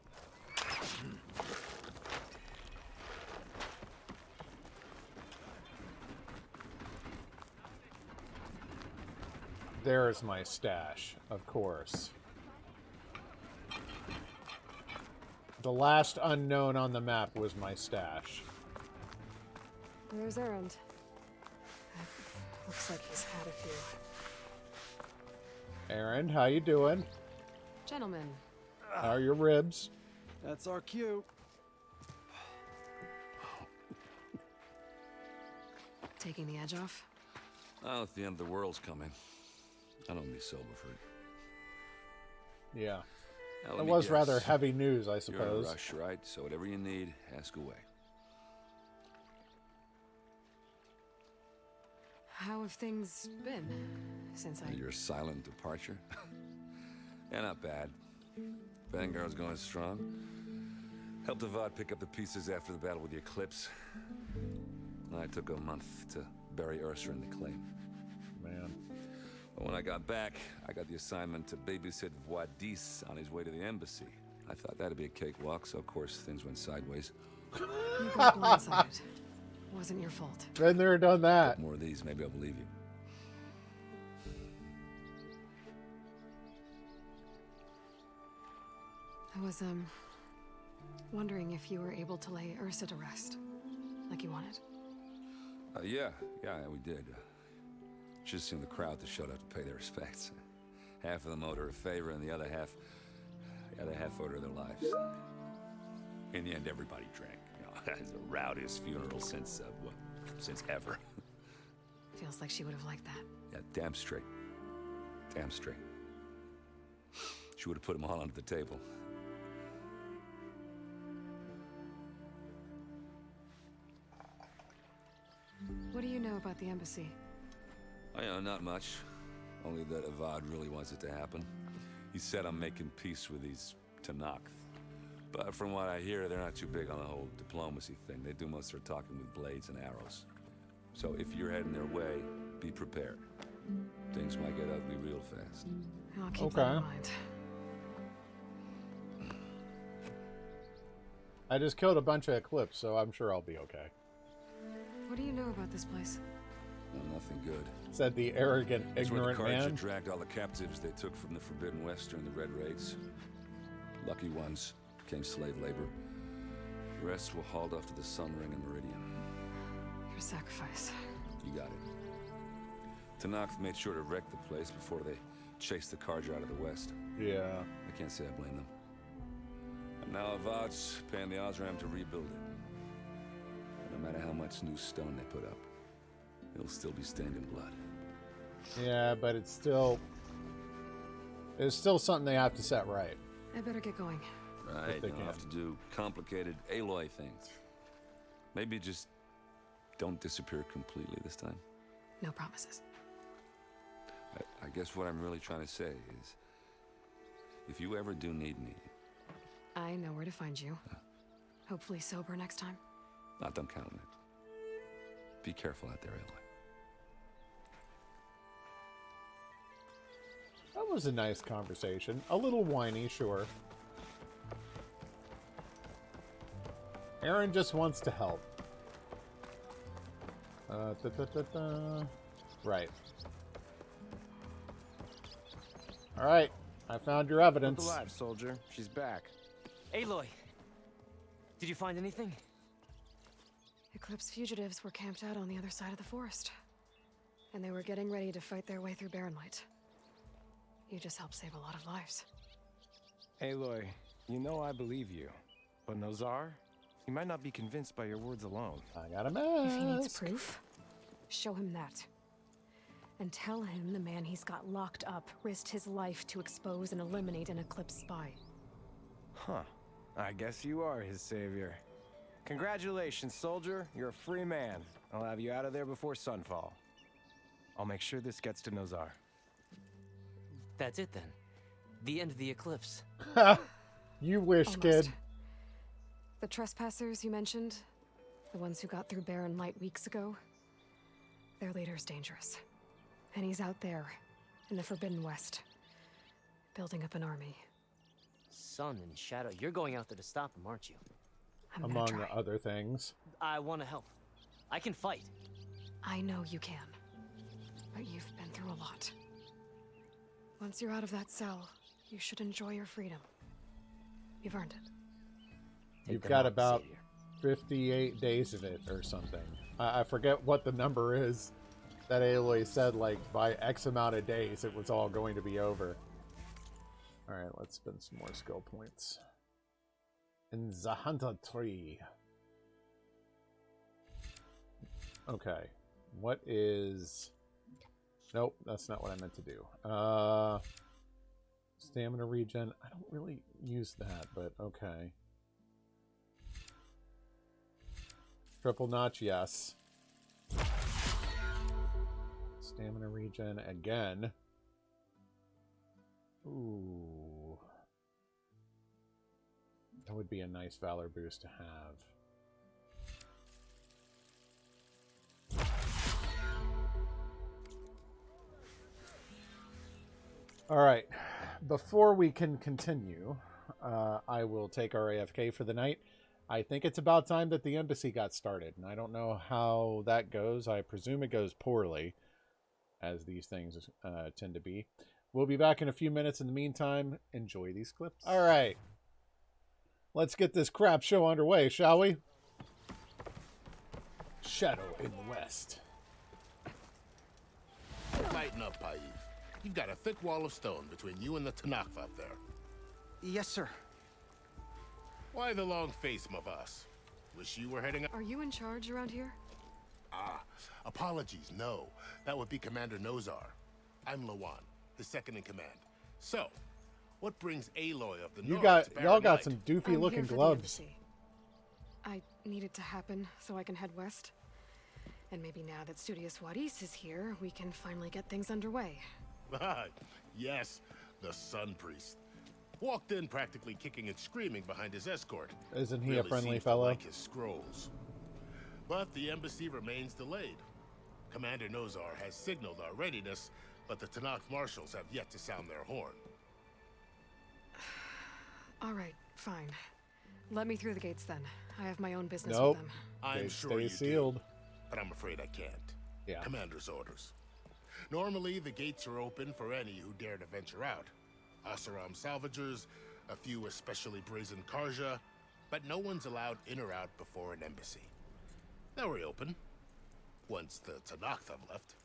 A: There's my stash, of course. The last unknown on the map was my stash.
B: Where's Erend? Looks like he's had a few.
A: Aaron, how you doing?
B: Gentlemen.
A: How are your ribs?
H: That's our cue.
B: Taking the edge off?
E: Oh, if the end of the world's coming, I don't be sober for it.
A: Yeah.
E: Now,
A: It
E: let me
A: was
E: guess.
A: rather heavy news, I
E: You're in a
A: suppose.
E: rush, right? So whatever you need, ask away.
B: How have things been since I...
E: Your silent departure? Yeah, not bad. Vanguard's going strong. Helped Avad pick up the pieces after the battle with the Eclipse. I took a month to bury Ursa in the claim.
A: Man.
E: But when I got back, I got the assignment to babysit Wadis on his way to the embassy. I thought that'd be a cakewalk, so of course things went sideways.
B: You got blindsided. Wasn't your fault.
A: Been there, done that.
E: More of these, maybe I'll believe you.
B: I was, wondering if you were able to lay Ursa to rest, like you wanted.
E: Yeah, we did. Just seemed the crowd that showed up to pay their respects. Half of them owed her a favor, and the other half owed her their lives. In the end, everybody drank. You know, it's the rowdiest funeral since ever.
B: Feels like she would have liked that.
E: Yeah, damn straight. Damn straight. She would have put them all under the table.
B: What do you know about the embassy?
E: Oh, yeah, not much. Only that Avad really wants it to happen. He said I'm making peace with these Tanakh. But from what I hear, they're not too big on the whole diplomacy thing. They do most of their talking with blades and arrows. So if you're heading their way, be prepared. Things might get ugly real fast.
B: I'll keep that in mind.
A: I just killed a bunch of Eclipse, so I'm sure I'll be okay.
B: What do you know about this place?
E: Well, nothing good.
A: Said the arrogant,
E: That's where the
A: ignorant
E: Carja
A: man.
E: dragged all the captives they took from the Forbidden West during the Red Raids. Lucky ones became slave labor. The rest were hauled off to the Sun Ring and Meridian.
B: Your sacrifice.
E: You got it. Tanakh made sure to wreck the place before they chased the Carja out of the West.
A: Yeah.
E: I can't say I blame them. And now Avad's paying the Osram to rebuild it. And no matter how much new stone they put up, it'll still be stained in blood.
A: Yeah, but it's still something they have to set right.
B: I better get going.
E: Right, you don't have to do complicated Aloy things. Maybe just don't disappear completely this time.
B: No promises.
E: I guess what I'm really trying to say is, if you ever do need me...
B: I know where to find you. Hopefully sober next time.
E: Not done counting it. Be careful out there, Aloy.
A: That was a nice conversation. A little whiny, sure. Aaron just wants to help. Right. Alright. I found your evidence.
I: Look alive, soldier. She's back.
J: Aloy, did you find anything?
B: Eclipse fugitives were camped out on the other side of the forest. And they were getting ready to fight their way through Barren Light. You just helped save a lot of lives.
I: Aloy, you know I believe you. But Nozar, he might not be convinced by your words alone.
A: I got a mask.
B: If he needs proof, show him that. And tell him the man he's got locked up risked his life to expose and eliminate an Eclipse spy.
I: Huh. I guess you are his savior. Congratulations, soldier. You're a free man. I'll have you out of there before sunfall. I'll make sure this gets to Nozar.
J: That's it then. The end of the eclipse.
A: You wish,
B: Almost.
A: kid.
B: The trespassers you mentioned, the ones who got through Barren Light weeks ago, their leader's dangerous. And he's out there, in the Forbidden West, building up an army.
J: Sun and Shadow, you're going out there to stop him, aren't you?
A: Among other things.
J: I want to help. I can fight.
B: I know you can. But you've been through a lot. Once you're out of that cell, you should enjoy your freedom. You've earned it.
A: You've got about 58 days of it or something. I forget what the number is that Aloy said, like, by X amount of days it was all going to be over. Alright, let's spend some more skill points. In the Hunter Tree. Okay. What is... Nope, that's not what I meant to do. Stamina regen. I don't really use that, but okay. Triple notch, yes. Stamina regen again. Ooh. That would be a nice valor boost to have. All right. Before we can continue, I will take our AFK for the night. I think it's about time that the embassy got started, and I don't know how that goes. I presume it goes poorly, as these things tend to be. We'll be back in a few minutes. In the meantime, enjoy these clips. All right. Let's get this crap show underway, shall we? Shadow in the west.
R: Lighten up, Paiv. You've got a thick wall of stone between you and the Tanakh up there.
H: Yes, sir.
R: Why the long face, my boss? Wish you were heading up.
B: Are you in charge around here?
R: Ah, apologies, no. That would be Commander Nozar. I'm Lawan, his second in command. So, what brings Aloy of the North to Barren
A: y'all got
R: Light?
A: some doofy
B: I'm
A: looking
B: here for the
A: gloves.
B: embassy. I need it to happen so I can head west. And maybe now that Studious Wadis is here, we can finally get things underway.
R: Ah, yes, the Sun Priest. Walked in practically kicking and screaming behind his escort.
A: Isn't he a
R: Really
A: friendly
R: seems to
A: fellow?
R: like his scrolls. But the embassy remains delayed. Commander Nozar has signaled our readiness, but the Tanakh marshals have yet to sound their horn.
B: All right, fine. Let me through the gates then. I have my own business
A: Nope.
B: with them.
R: I'm
A: Gates
R: sure
A: stay
R: you
A: sealed.
R: do, but I'm afraid I can't.
A: Yeah.
R: Commander's orders. Normally, the gates are open for any who dare to venture out. Asaram salvagers, a few especially brazen Karja, but no one's allowed in or out before an embassy. They'll reopen once the Tanakh have left.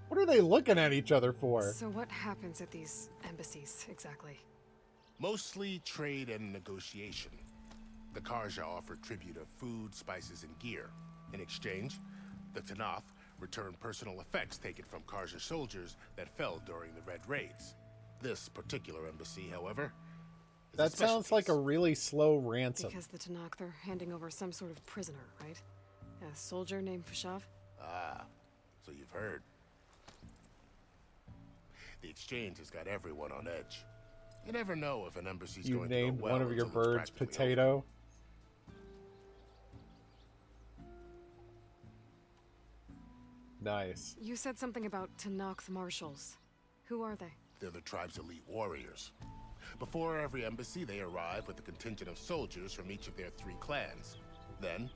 A: What are they looking at each other for?
B: So what happens at these embassies, exactly?
R: Mostly trade and negotiation. The Karja offer tribute of food, spices, and gear. In exchange, the Tanakh return personal effects taken from Karja soldiers that fell during the Red Raids. This particular embassy, however, is a
A: That
R: special
A: sounds like a
R: case.
A: really slow ransom.
B: Because the Tanakh are handing over some sort of prisoner, right? A soldier named Fashav?
R: Ah, so you've heard. The exchange has got everyone on edge. You never know if an embassy's
A: You
R: going
A: named
R: to go well
A: one of your
R: until it's
A: birds
R: practically
A: Potato. Nice.
B: You said something about Tanakh marshals. Who are they?
R: They're the tribe's elite warriors. Before every embassy, they arrive with a contingent of soldiers from each of their 3 clans. Then,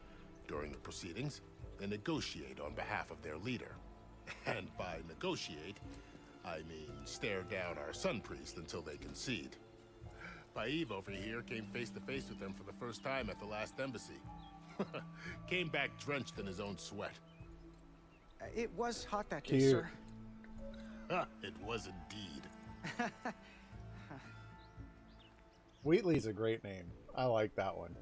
R: during the proceedings, they negotiate on behalf of their leader. And by negotiate, I mean stare down our Sun Priest until they concede. Paiv over here came face to face with them for the first time at the last embassy. Came back drenched in his own sweat.
H: It was hot that day,
A: Cute.
H: sir.
R: It was indeed.
A: Wheatley's a great name. I like that one.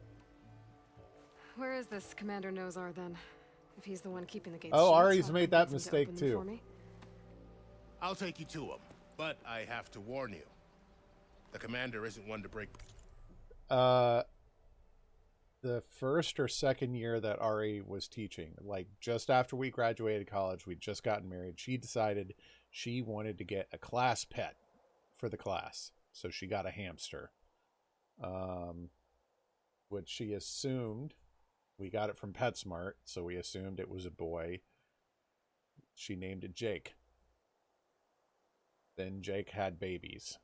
B: Where is this Commander Nozar then? If he's the one keeping the gates
A: Oh,
B: shut,
A: Ari's
B: so
A: made
B: I
A: that
B: can get
A: mistake
B: someone to open them
A: too.
B: for me.
R: I'll take you to him, but I have to warn you. The commander isn't one to break.
A: The first or second year that Ari was teaching, like just after we graduated college, we'd just gotten married, she decided she wanted to get a class pet for the class. So she got a hamster. Which she assumed, we got it from PetSmart, so we assumed it was a boy. She named it Jake. Then Jake had babies.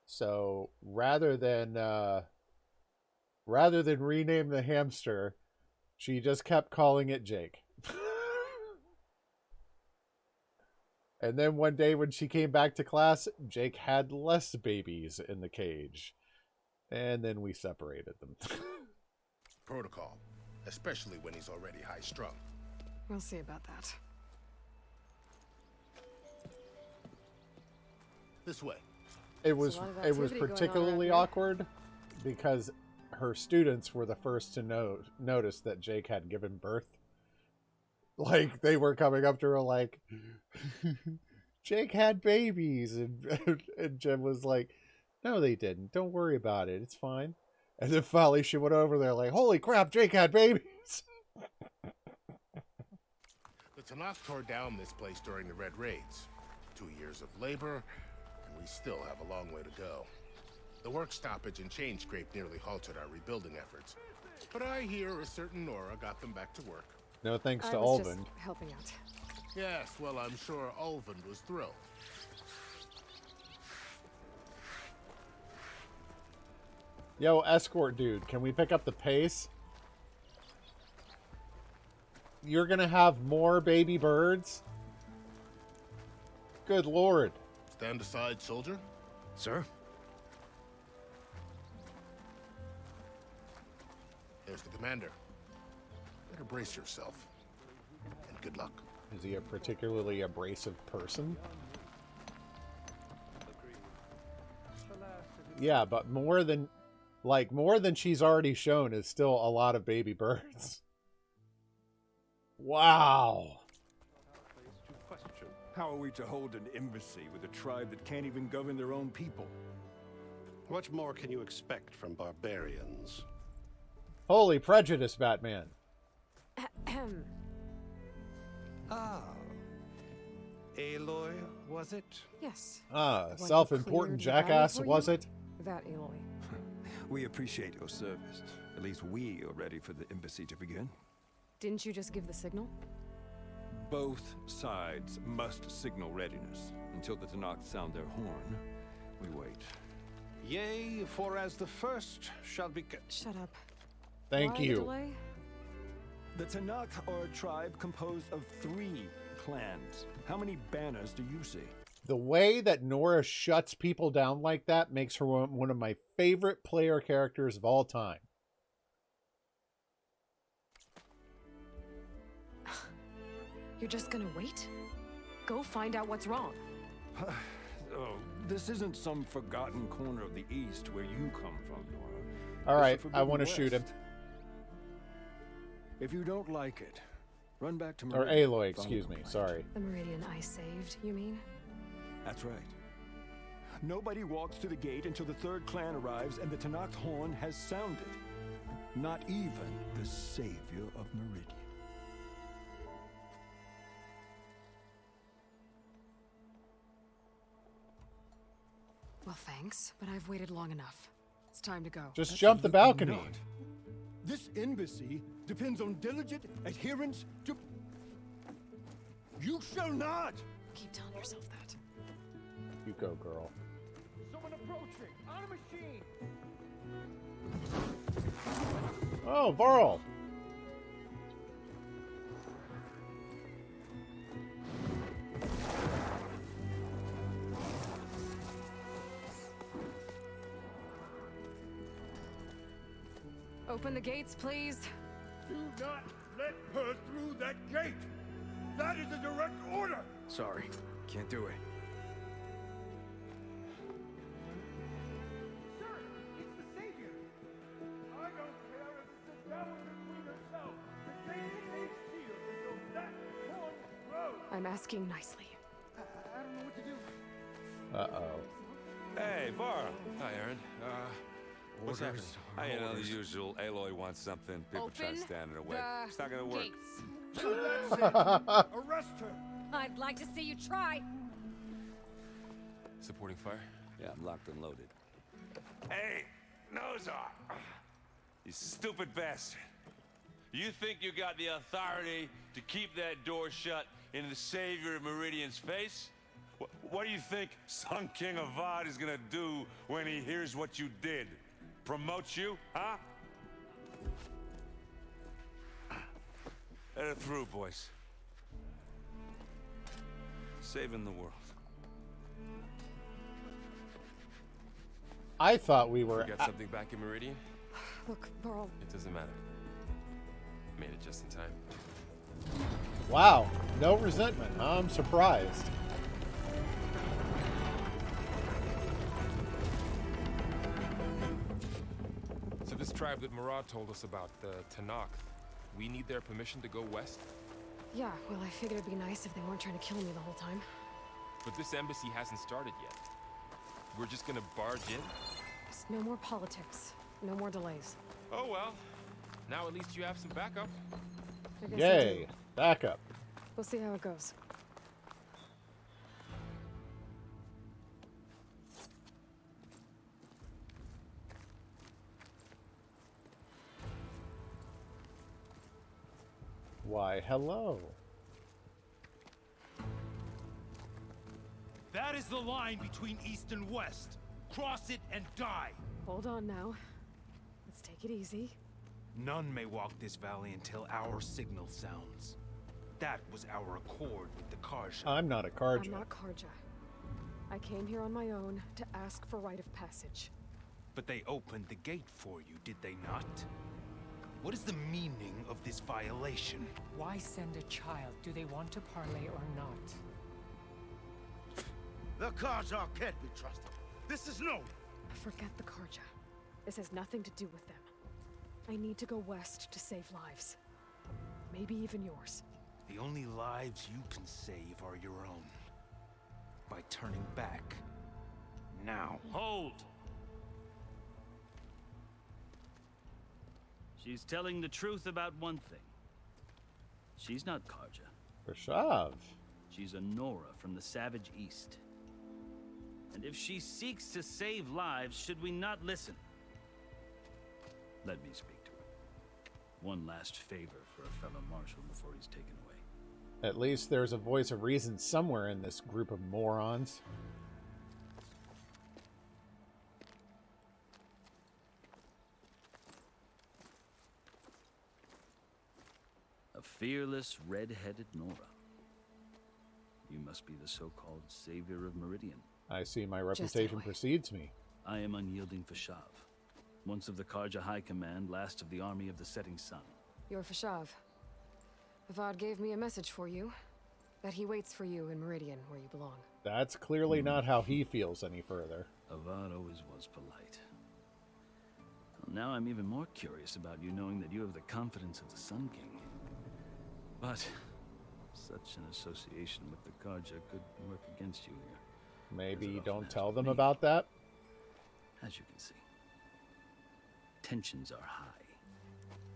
A: So rather than rename the hamster, she just kept calling it Jake. And then one day when she came back to class, Jake had less babies in the cage. And then we separated them.
R: Protocol, especially when he's already high-strung.
B: We'll see about that.
R: This way.
A: It was
B: a lot of
A: it was
B: activity going on
A: particularly
B: around here.
A: awkward because her students were the first to notice that Jake had given birth. Like, they were coming up to her like, Jake had babies. And Jen was like, no, they didn't. Don't worry about it. It's fine. And then finally she went over there like, holy crap, Jake had babies.
R: The Tanakh tore down this place during the Red Raids. 2 years of labor, and we still have a long way to go. The work stoppage and chain scrape nearly halted our rebuilding efforts. But I hear a certain Nora got them back to work.
A: No thanks to
B: I was
A: Ulvin.
B: just helping out.
R: Yes, well, I'm sure Ulvin was thrilled.
A: Yo, escort dude, can we pick up the pace? You're gonna have more baby birds? Good lord.
R: Stand aside, soldier.
K: Sir?
R: There's the commander. Better brace yourself. And good luck.
A: Is he a particularly abrasive person? Yeah, but more than she's already shown is still a lot of baby birds. Wow.
S: How are we to hold an embassy with a tribe that can't even govern their own people?
T: What more can you expect from barbarians?
A: Holy prejudice, Batman.
G: Ah. Aloy, was it?
B: Yes.
A: Ah,
B: The one who
A: self-important
B: cleared the valley
A: jackass,
B: for
A: was
B: you?
A: it?
B: That Aloy.
S: We appreciate your service. At least we are ready for the embassy to begin.
B: Didn't you just give the signal?
S: Both sides must signal readiness. Until the Tanakh sound their horn, we wait.
T: Yea, for as the first shall be...
B: Shut up.
A: Thank
B: Why the
A: you.
B: delay?
S: The Tanakh are a tribe composed of 3 clans. How many banners do you see?
A: The way that Nora shuts people down like that makes her one of my favorite player characters of all time.
B: You're just gonna wait? Go find out what's wrong.
S: Oh, this isn't some forgotten corner of the East where you come from, Nora.
A: All right,
S: It's the
A: I want to
S: Forbidden
A: shoot him.
S: West. If you don't like it, run back to
A: Or
S: Meridian.
A: Aloy,
S: Find
A: excuse
S: a
A: me,
S: complaint.
A: sorry.
B: The Meridian I saved, you mean?
S: That's right. Nobody walks to the gate until the 3rd clan arrives and the Tanakh's horn has sounded. Not even the savior of Meridian.
B: Well, thanks, but I've waited long enough. It's time to go.
A: Just jump the balcony.
S: Not. This embassy depends on diligent adherence to... You shall not!
B: Keep telling yourself that.
A: You go, girl.
S: Someone approaching! On a machine!
A: Oh, Varl.
B: Open the gates, please.
N: Do not let her through that gate! That is a direct order!
K: Sorry, can't do it.
N: Sir, it's the Savior! I don't care if it's the dowager queen herself. The gate is a shield until that horn blows.
B: I'm asking nicely.
H: I don't know what to do.
A: Uh-oh.
U: Hey, Varl.
V: Hi, Aaron. What's happening?
U: You know, the usual. Aloy wants something. People try to stand in her way. It's not gonna work.
N: Arrest her!
L: I'd like to see you try.
V: Supporting fire?
U: Yeah, I'm locked and loaded. Hey, Nozar! You stupid bastard. You think you got the authority to keep that door shut in the Savior of Meridian's face? What do you think Sun King Avad is gonna do when he hears what you did? Promote you, huh? Let it through, boys. Saving the world.
A: I thought we were.
V: You got something back in Meridian?
B: Look, Varl.
V: It doesn't matter. Made it just in time.
A: Wow, no resentment. I'm surprised.
V: So this tribe that Murad told us about, the Tanakh, we need their permission to go west?
B: Yeah, well, I figured it'd be nice if they weren't trying to kill me the whole time.
V: But this embassy hasn't started yet. We're just gonna barge in?
B: Just no more politics. No more delays.
V: Oh well. Now at least you have some backup.
B: I guess I
A: Yay,
B: do.
A: backup.
B: We'll see how it goes.
A: Why, hello.
G: That is the line between East and West. Cross it and die.
B: Hold on now. Let's take it easy.
G: None may walk this valley until our signal sounds. That was our accord with the Karja.
A: I'm not a Karja.
B: I'm not Karja. I came here on my own to ask for rite of passage.
G: But they opened the gate for you, did they not? What is the meaning of this violation?
W: Why send a child? Do they want to parley or not?
N: The Karja can't be trusted. This is no.
B: Forget the Karja. This has nothing to do with them. I need to go west to save lives. Maybe even yours.
G: The only lives you can save are your own. By turning back. Now.
X: Hold! She's telling the truth about one thing. She's not Karja.
A: Rashav.
X: She's a Nora from the Savage East. And if she seeks to save lives, should we not listen? Let me speak to her. One last favor for a fellow marshal before he's taken away.
A: At least there's a voice of reason somewhere in this group of morons.
X: A fearless, red-headed Nora. You must be the so-called savior of Meridian.
A: I see my reputation precedes me.
X: I am unyielding Fashav, once of the Karja High Command, last of the army of the setting sun.
B: You're Fashav. Avad gave me a message for you. That he waits for you in Meridian, where you belong.
A: That's clearly not how he feels any further.
X: Avad always was polite. Well, now I'm even more curious about you knowing that you have the confidence of the Sun King. But such an association with the Karja could work against you here.
A: Maybe don't tell them about that?
X: As you can see, tensions are high.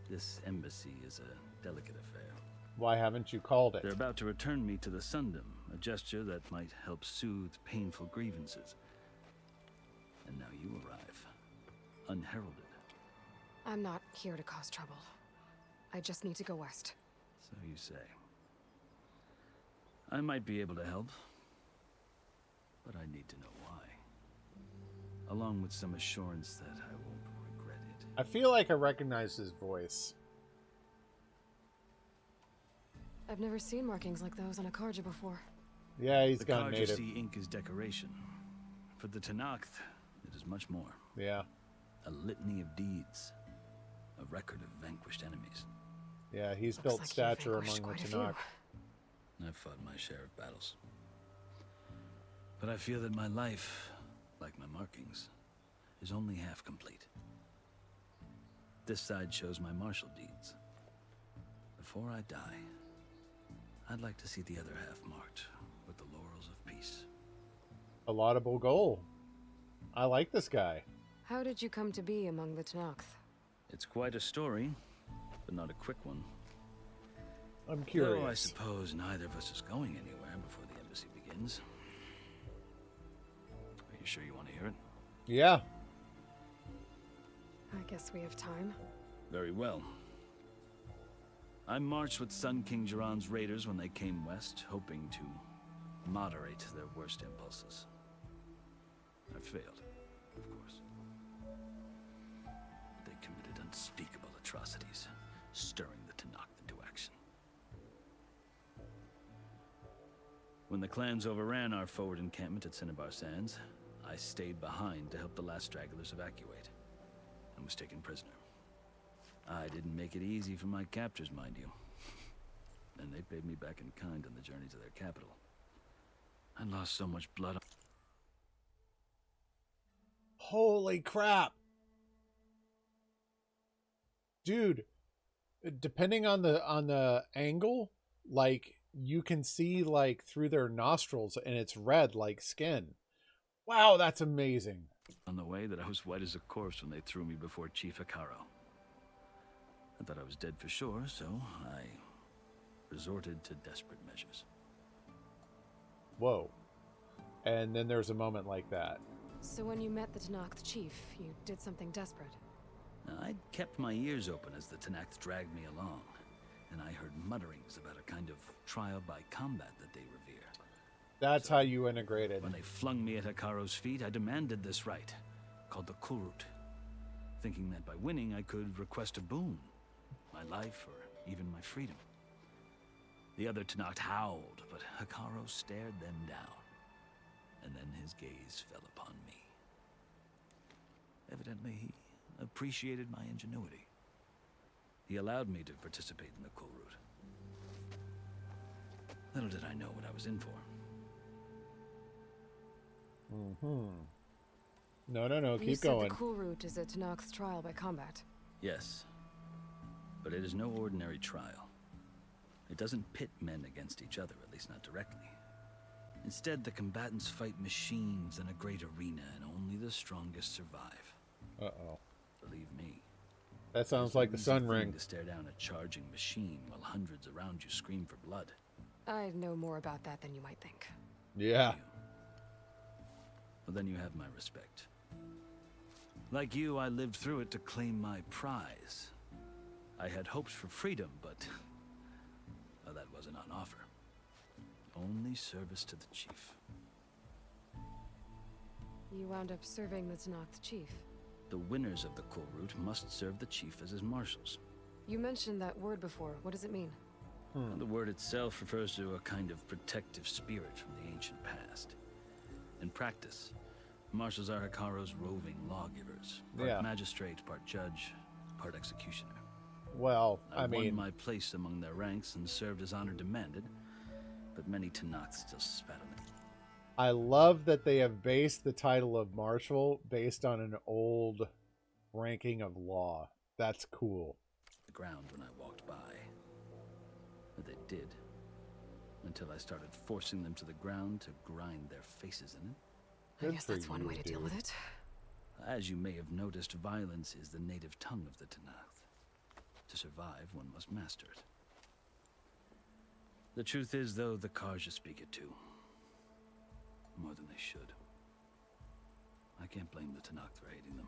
X: This embassy is a delicate affair.
A: Why haven't you called it?
X: They're about to return me to the Sundom, a gesture that might help soothe painful grievances. And now you arrive, unheralded.
B: I'm not here to cause trouble. I just need to go west.
X: So you say. I might be able to help, but I need to know why. Along with some assurance that I won't regret it.
A: I feel like I recognize his voice.
B: I've never seen markings like those on a Karja before.
A: Yeah, he's
X: the
A: gone
X: Karja
A: native.
X: see ink is decoration. For the Tanakh, it is much more.
A: Yeah.
X: A litany of deeds. Of record of vanquished enemies.
A: Yeah, he's built
B: like
A: stature
B: you've
A: among the
B: vanquished quite a
A: Tanakh.
X: I've fought my share of battles. But I feel that my life, like my markings, is only half complete. This side shows my martial deeds. Before I die, I'd like to see the other half marked with the laurels of peace.
A: A laudable goal. I like this guy.
B: How did you come to be among the Tanakh?
X: It's quite a story, but not a quick one.
A: I'm curious.
X: Though I suppose neither of us is going anywhere before the embassy begins. Are you sure you want to hear it?
A: Yeah.
B: I guess we have time.
X: Very well. I marched with Sun King Jiran's raiders when they came west, hoping to moderate their worst impulses. I failed, of course. They committed unspeakable atrocities, stirring the Tanakh into action. When the clans overran our forward encampment at Cinnabar Sands, I stayed behind to help the last stragglers evacuate, and was taken prisoner. I didn't make it easy for my captors, mind you. And they paid me back in kind on the journey to their capital. I lost so much blood.
A: Holy crap. Dude, depending on the angle, like you can see like through their nostrils and it's red like skin. Wow, that's amazing.
X: On the way that I was white as a corpse when they threw me before Chief Hikaro. I thought I was dead for sure, so I resorted to desperate measures.
A: Whoa. And then there's a moment like that.
B: So when you met the Tanakh chief, you did something desperate.
X: Now, I'd kept my ears open as the Tanakh dragged me along, and I heard mutterings about a kind of trial by combat that they revere.
A: That's how you integrated.
X: When they flung me at Hikaro's feet, I demanded this right, called the Kulrut, thinking that by winning I could request a boon, my life or even my freedom. The other Tanakh howled, but Hikaro stared them down, and then his gaze fell upon me. Evidently, he appreciated my ingenuity. He allowed me to participate in the Kulrut. Little did I know what I was in for.
A: No, keep
B: you said
A: going.
B: The Kulrut is a Tanakh's trial by combat.
X: Yes, but it is no ordinary trial. It doesn't pit men against each other, at least not directly. Instead, the combatants fight machines in a great arena, and only the strongest survive.
A: Uh-oh.
X: Believe me.
A: That sounds like the Sun Ring.
X: To stare down a charging machine while hundreds around you scream for blood.
B: I know more about that than you might think.
A: Yeah.
X: Well, then you have my respect. Like you, I lived through it to claim my prize. I had hoped for freedom, but well, that wasn't on offer. Only service to the chief.
B: You wound up serving the Tanakh chief.
X: The winners of the Kulrut must serve the chief as his marshals.
B: You mentioned that word before. What does it mean?
X: The word itself refers to a kind of protective spirit from the ancient past. In practice, marshals are Hikaro's roving lawgivers. Part magistrate, part judge, part executioner.
A: Well,
X: I won my place among their ranks and served as honor demanded, but many Tanakh still spat on it.
A: I love that they have based the title of marshal based on an old ranking of law. That's cool.
X: The ground when I walked by. But they did. Until I started forcing them to the ground to grind their faces in it.
B: I guess that's one way to deal with it.
X: As you may have noticed, violence is the native tongue of the Tanakh. To survive, one must master it. The truth is, though, the Karja speak it too. More than they should. I can't blame the Tanakh for hating them.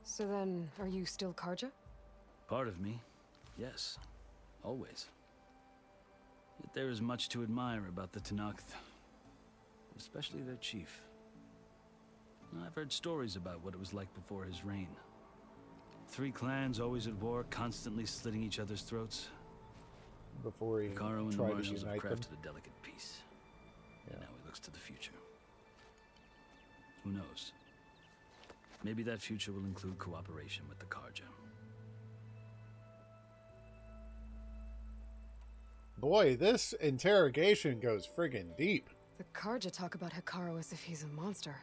B: So then, are you still Karja?
X: Part of me, yes. Always. Yet there is much to admire about the Tanakh. Especially their chief. I've heard stories about what it was like before his reign. 3 clans always at war, constantly slitting each other's throats.
A: Before he
X: Hikaro and the
A: tried to
X: marshals have
A: unite them.
X: crafted a delicate peace. And now he looks to the future. Who knows? Maybe that future will include cooperation with the Karja.
A: Boy, this interrogation goes friggin' deep.
B: The Karja talk about Hikaru as if he's a monster.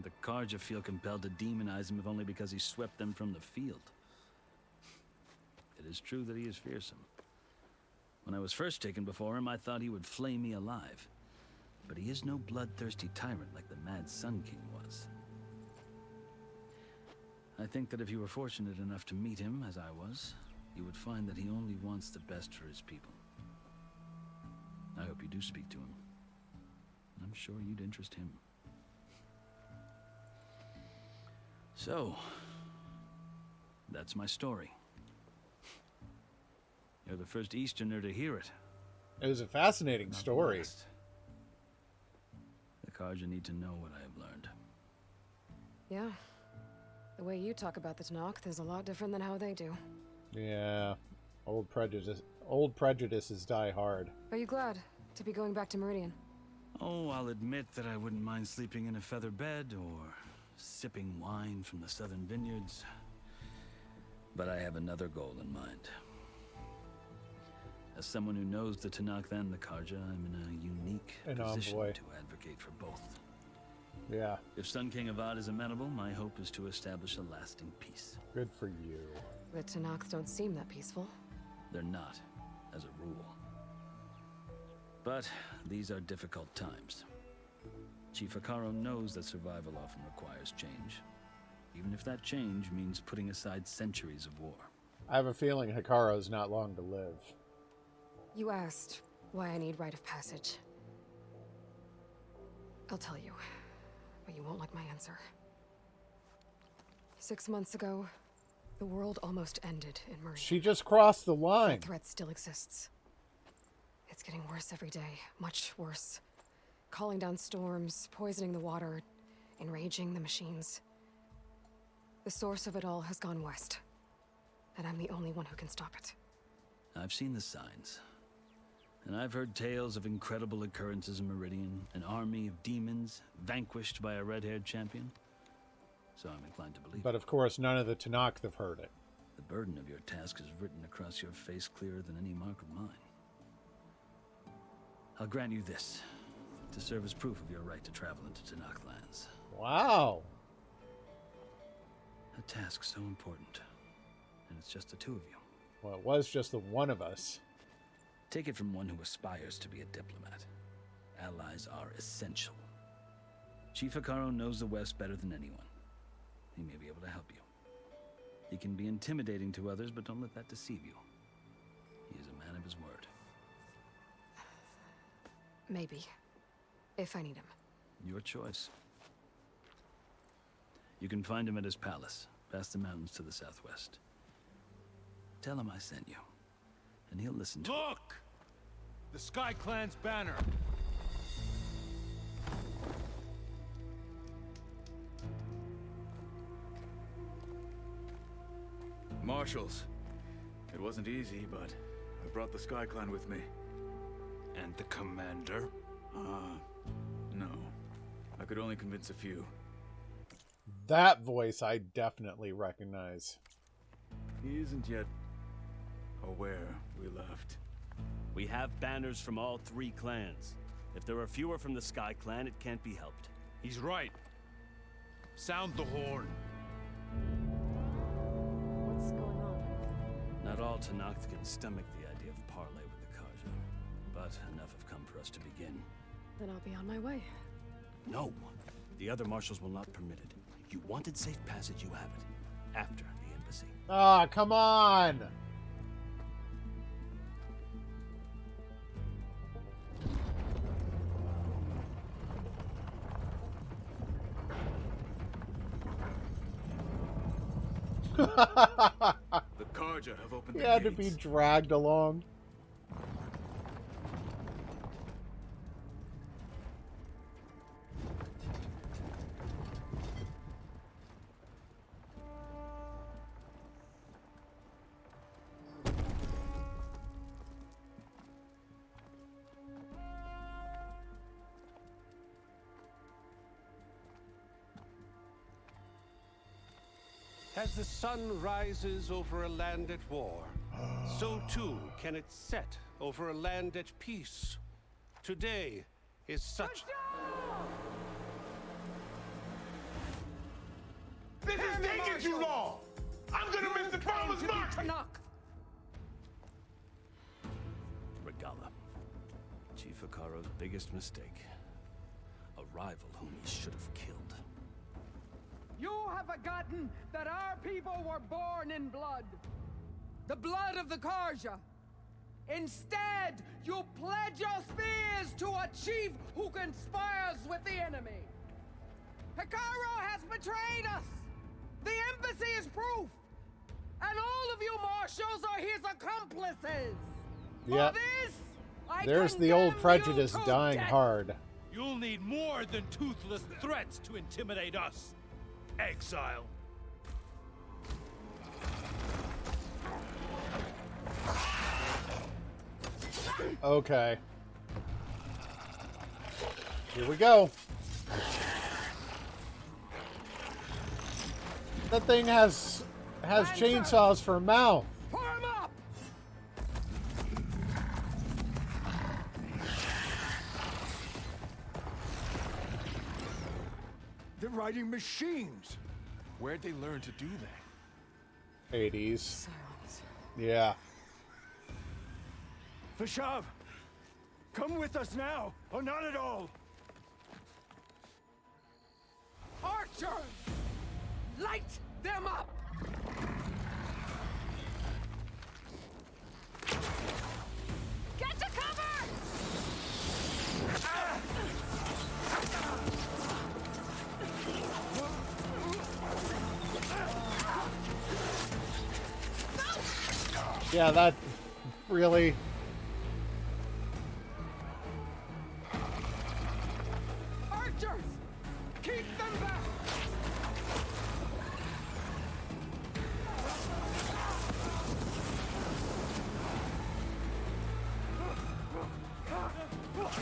X: The Karja feel compelled to demonize him if only because he swept them from the field. It is true that he is fearsome. When I was first taken before him, I thought he would flay me alive. But he is no bloodthirsty tyrant like the Mad Sun King was. I think that if you were fortunate enough to meet him, as I was, you would find that he only wants the best for his people. I hope you do speak to him. I'm sure you'd interest him. So, that's my story. You're the first Easterner to hear it.
A: It was a fascinating story.
X: The Karja need to know what I have learned.
B: Yeah. The way you talk about the Tanakh is a lot different than how they do.
A: Yeah. Old prejudices die hard.
B: Are you glad to be going back to Meridian?
X: Oh, I'll admit that I wouldn't mind sleeping in a feather bed or sipping wine from the southern vineyards. But I have another goal in mind. As someone who knows the Tanakh and the Karja, I'm in a unique position to advocate for both.
A: Yeah.
X: If Sun King Avad is amenable, my hope is to establish a lasting peace.
A: Good for you.
B: The Tanakh don't seem that peaceful.
X: They're not, as a rule. But these are difficult times. Chief Hikaru knows that survival often requires change, even if that change means putting aside centuries of war.
A: I have a feeling Hikaru's not long to live.
B: You asked why I need rite of passage. I'll tell you, but you won't like my answer. 6 months ago, the world almost ended in Meridian.
A: She just crossed the line.
B: The threat still exists. It's getting worse every day, much worse. Calling down storms, poisoning the water, enraging the machines. The source of it all has gone west, and I'm the only one who can stop it.
X: I've seen the signs. And I've heard tales of incredible occurrences in Meridian, an army of demons vanquished by a red-haired champion. So I'm inclined to believe.
A: But of course, none of the Tanakh have heard it.
X: The burden of your task is written across your face clearer than any mark of mine. I'll grant you this, to serve as proof of your right to travel into Tanakh lands.
A: Wow.
X: A task so important, and it's just the two of you.
A: Well, it was just the one of us.
X: Take it from one who aspires to be a diplomat. Allies are essential. Chief Hikaru knows the West better than anyone. He may be able to help you. He can be intimidating to others, but don't let that deceive you. He is a man of his word.
B: Maybe. If I need him.
X: Your choice. You can find him at his palace, past the mountains to the southwest. Tell him I sent you, and he'll listen to
N: Look! The Sky Clan's banner!
K: Marshals. It wasn't easy, but I brought the Sky Clan with me.
N: And the commander?
K: No. I could only convince a few.
A: That voice I definitely recognize.
K: He isn't yet aware we left.
C: We have banners from all 3 clans. If there are fewer from the Sky Clan, it can't be helped.
N: He's right. Sound the horn.
B: What's going on?
C: Not all Tanakh can stomach the idea of parley with the Karja, but enough have come for us to begin.
B: Then I'll be on my way.
C: No, the other marshals will not permit it. You wanted safe passage, you have it. After the embassy.
A: Ah, come on!
K: The Karja have opened the
A: He had to
K: gates.
A: be dragged along.
T: As the sun rises over a land at war, so too can it set over a land at peace. Today is such...
N: This is taking too long! I'm gonna miss the farmer's market!
C: Regala. Chief Hikaro's biggest mistake. A rival whom he should have killed.
H: You have forgotten that our people were born in blood. The blood of the Karja. Instead, you pledge your spears to a chief who conspires with the enemy. Hikaro has betrayed us. The embassy is proof. And all of you marshals are his accomplices.
A: Yeah.
H: For this, I
A: There's the old prejudice
H: to
A: dying
H: death.
A: hard.
D: You'll need more than toothless threats to intimidate us. Exile.
A: Okay. Here we go. That thing has chainsaws for a mouth.
H: Form up!
S: They're riding machines.
Q: Where'd they learn to do that?
A: 80s. Yeah.
S: Vashav, come with us now, or not at all.
H: Archers! Light them up!
L: Get to cover!
A: Yeah, that really...
H: Archers! Keep them back!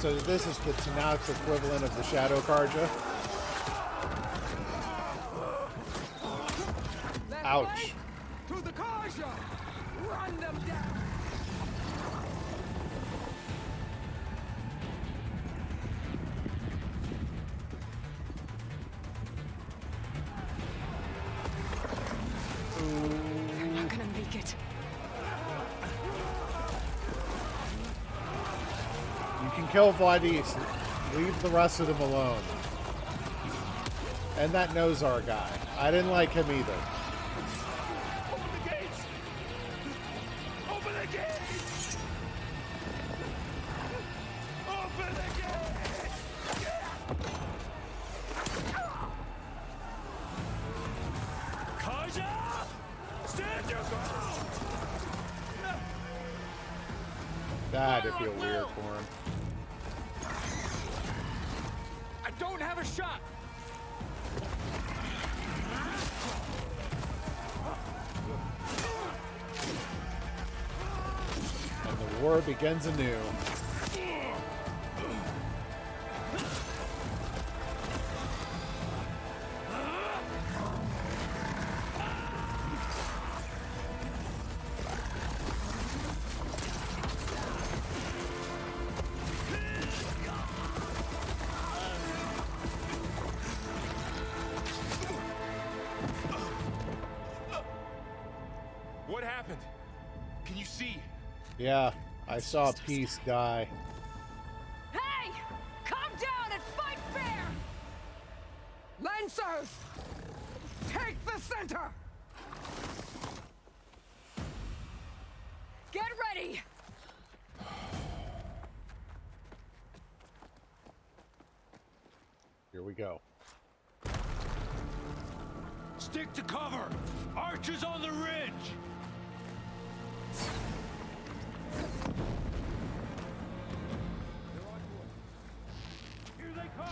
A: So this is the Tanakh's equivalent of the Shadow Karja. Ouch.
H: To the Karja! Run them down!
B: They're not gonna make it.
A: You can kill Vladis. Leave the rest of them alone. And that Nozar guy. I didn't like him either.
N: Open the gates! Open the gates! Open the gates!
D: Karja! Stand your ground!
A: God, I feel weird for him.
D: I don't have a shot!
A: And the war begins anew.
D: What happened? Can you see?
A: Yeah, I saw a piece die.
L: Hey! Calm down and fight fair!
H: Lancers! Take the center!
L: Get ready!
A: Here we go.
D: Stick to cover! Archers on the ridge!
N: Here they come!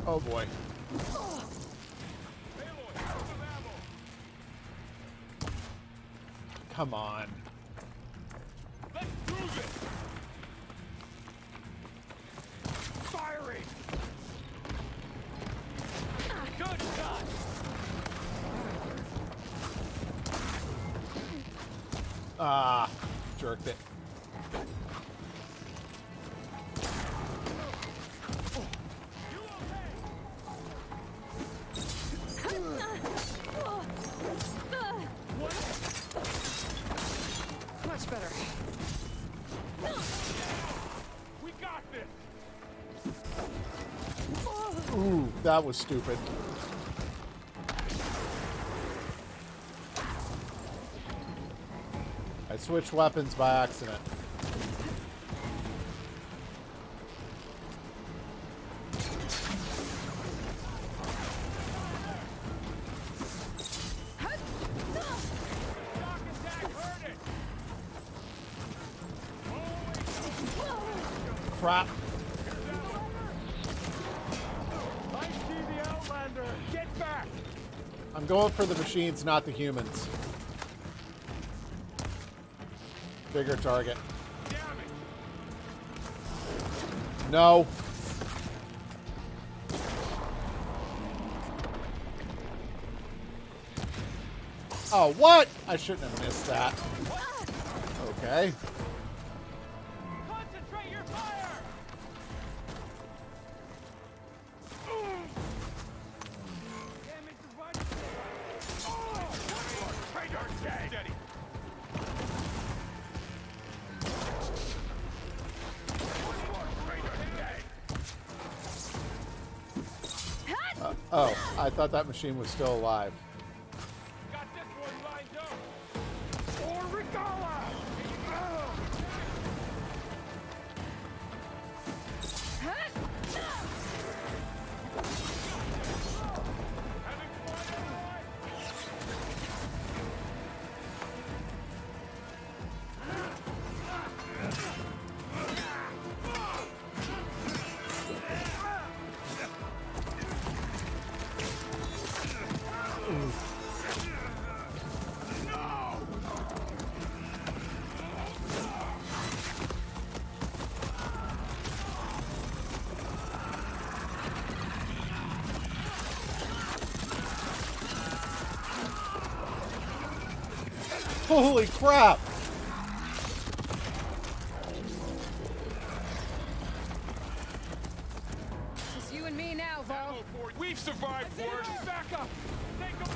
A: Oh boy. Come on.
N: Firing!
D: Good shot!
A: Ah, jerked it.
B: Much better.
N: We got this!
A: Ooh, that was stupid. I switched weapons by accident. Crap.
N: I see the Outlander! Get back!
A: I'm going for the machines, not the humans. Bigger target. No. Oh, what? I shouldn't have missed that. Okay.
N: Concentrate your fire! Damage the right. Oh! Traitor dead! Steady.
A: Oh, I thought that machine was still alive.
N: Got this one lined up! Or Regala!
A: Holy crap!
H: Just you and me now, Val.
N: We've survived worse! Back up! Take him out!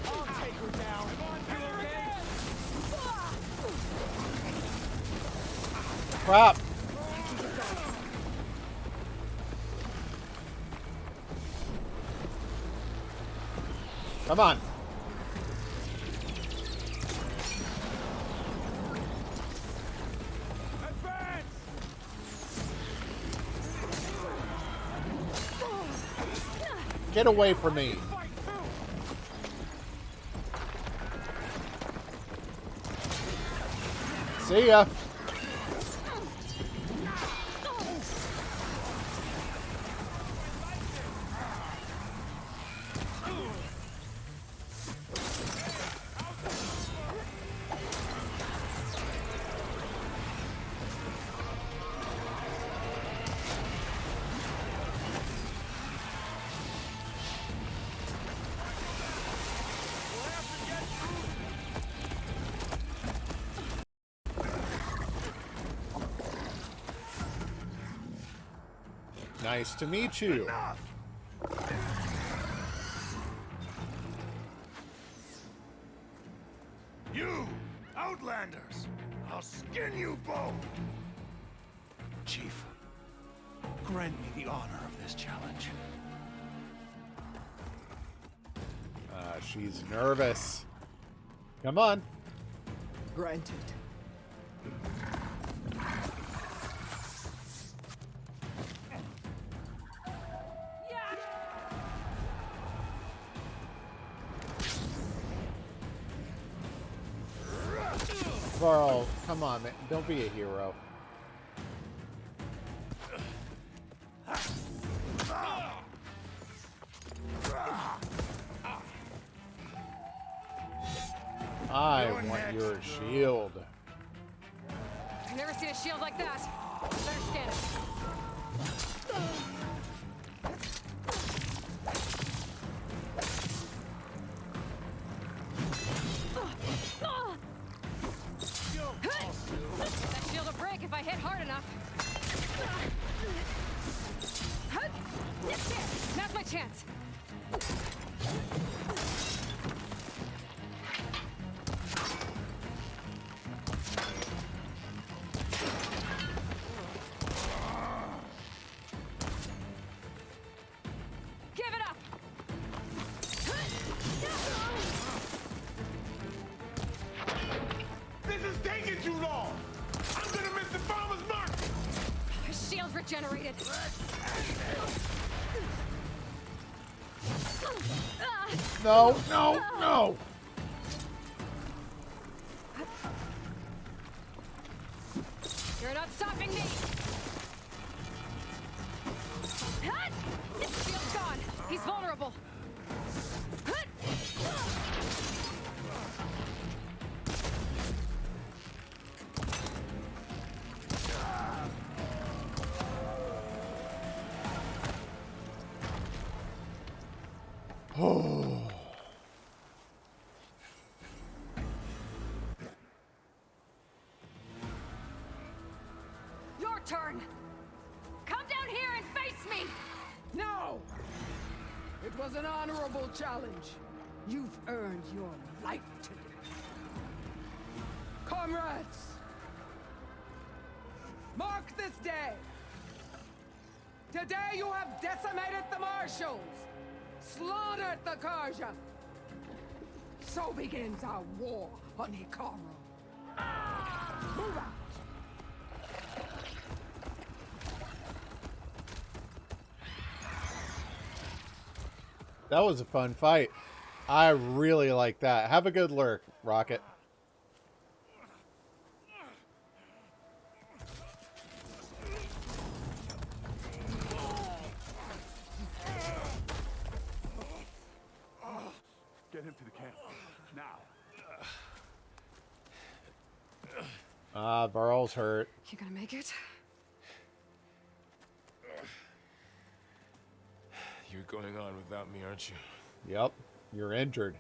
N: I'll take her down! Come on, killer man!
A: Crap! Come on. Get away from me. See ya. Nice to meet you.
N: Enough. You, Outlanders! I'll skin you both! Chief, grant me the honor of this challenge.
A: She's nervous. Come on.
H: Granted.
A: Carl, come on, man. Don't be a hero. I want your shield.
B: Never seen a shield like that. Better scan it. That shield will break if I hit hard enough. Now's my chance. Give it up.
N: This is taking too long! I'm gonna miss the farmer's mark!
B: Shield regenerated.
A: No, no, no!
B: You're not stopping me! Shield's gone. He's vulnerable.
A: Oh.
L: Your turn. Come down here and face me.
H: No! It was an honorable challenge. You've earned your life today. Comrades! Mark this day! Today you have decimated the Marshals! Slaughtered the Karja! So begins our war on Hikaru. Move out!
A: That was a fun fight. I really like that. Have a good lurk, Rocket.
N: Get him to the camp. Now.
A: Varl's hurt.
B: You gonna make it?
V: You're going on without me, aren't you?
A: Yep. You're injured.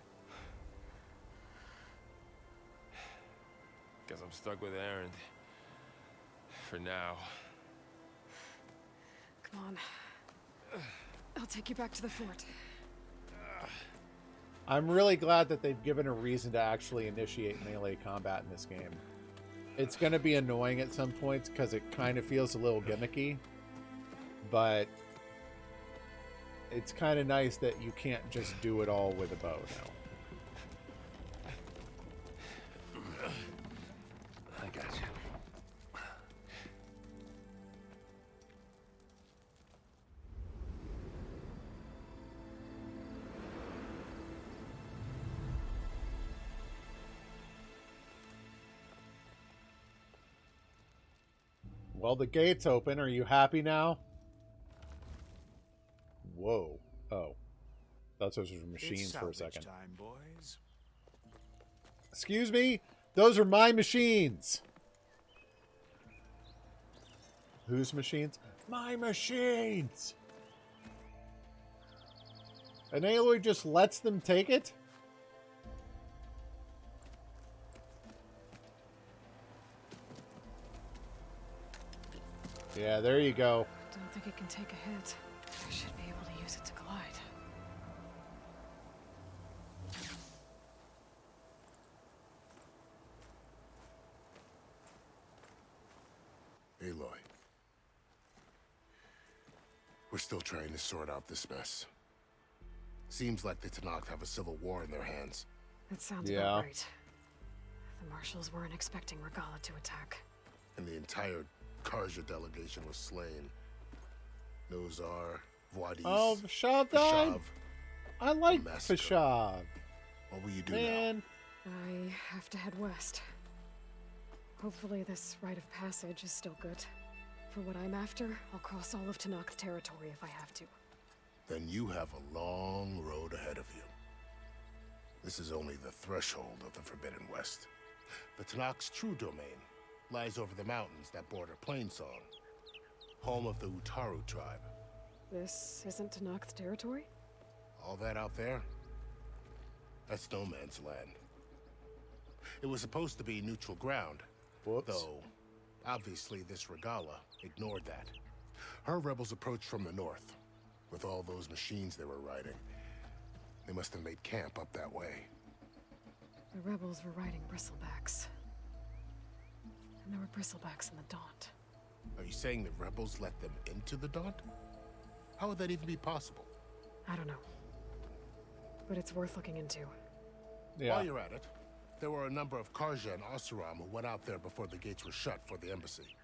V: Guess I'm stuck with Aaron. For now.
B: Come on. I'll take you back to the fort.
A: I'm really glad that they've given a reason to actually initiate melee combat in this game. It's going to be annoying at some points because it kind of feels a little gimmicky, but it's kind of nice that you can't just do it all with a bow now.
C: I got you.
A: Well, the gate's open. Are you happy now? Whoa. Oh. Thought those were machines for a second.
G: Time, boys.
A: Excuse me? Those are my machines. Whose machines? My machines. And Aloy just lets them take it? Yeah, there you go.
B: Don't think it can take a hit. I should be able to use it to glide.
R: Aloy. We're still trying to sort out this mess. Seems like the Tenakth have a civil war in their hands.
B: That sounds about right. The Marshals weren't expecting Regala to attack.
R: And the entire Karja delegation was slain. Nozar, Voidis,
A: Oh, Fashav died?
R: Fashav.
A: I like
R: Massacre.
A: Fashav.
R: What will you do
A: Man.
B: I have to head west. Hopefully this rite of passage is still good. For what I'm after, I'll cross all of Tenakth territory if I have to.
R: Then you have a long road ahead of you. This is only the threshold of the Forbidden West. The Tenakth's true domain lies over the mountains that border Plainsong, home of the Utaru tribe.
B: This isn't Tenakth territory?
R: All that out there? That's no man's land. It was supposed to be neutral ground.
A: Whoops.
R: Though, obviously this Regala ignored that. Her rebels approached from the north. With all those machines they were riding, they must have made camp up that way.
B: The rebels were riding bristlebacks. And there were bristlebacks in the Daunt.
R: Are you saying the rebels let them into the Daunt? How would that even be possible?
B: I don't know. But it's worth looking into.
A: Yeah.
R: While you're at it, there were a number of Karja and Oseram who went out there before the gates were shut for the embassy.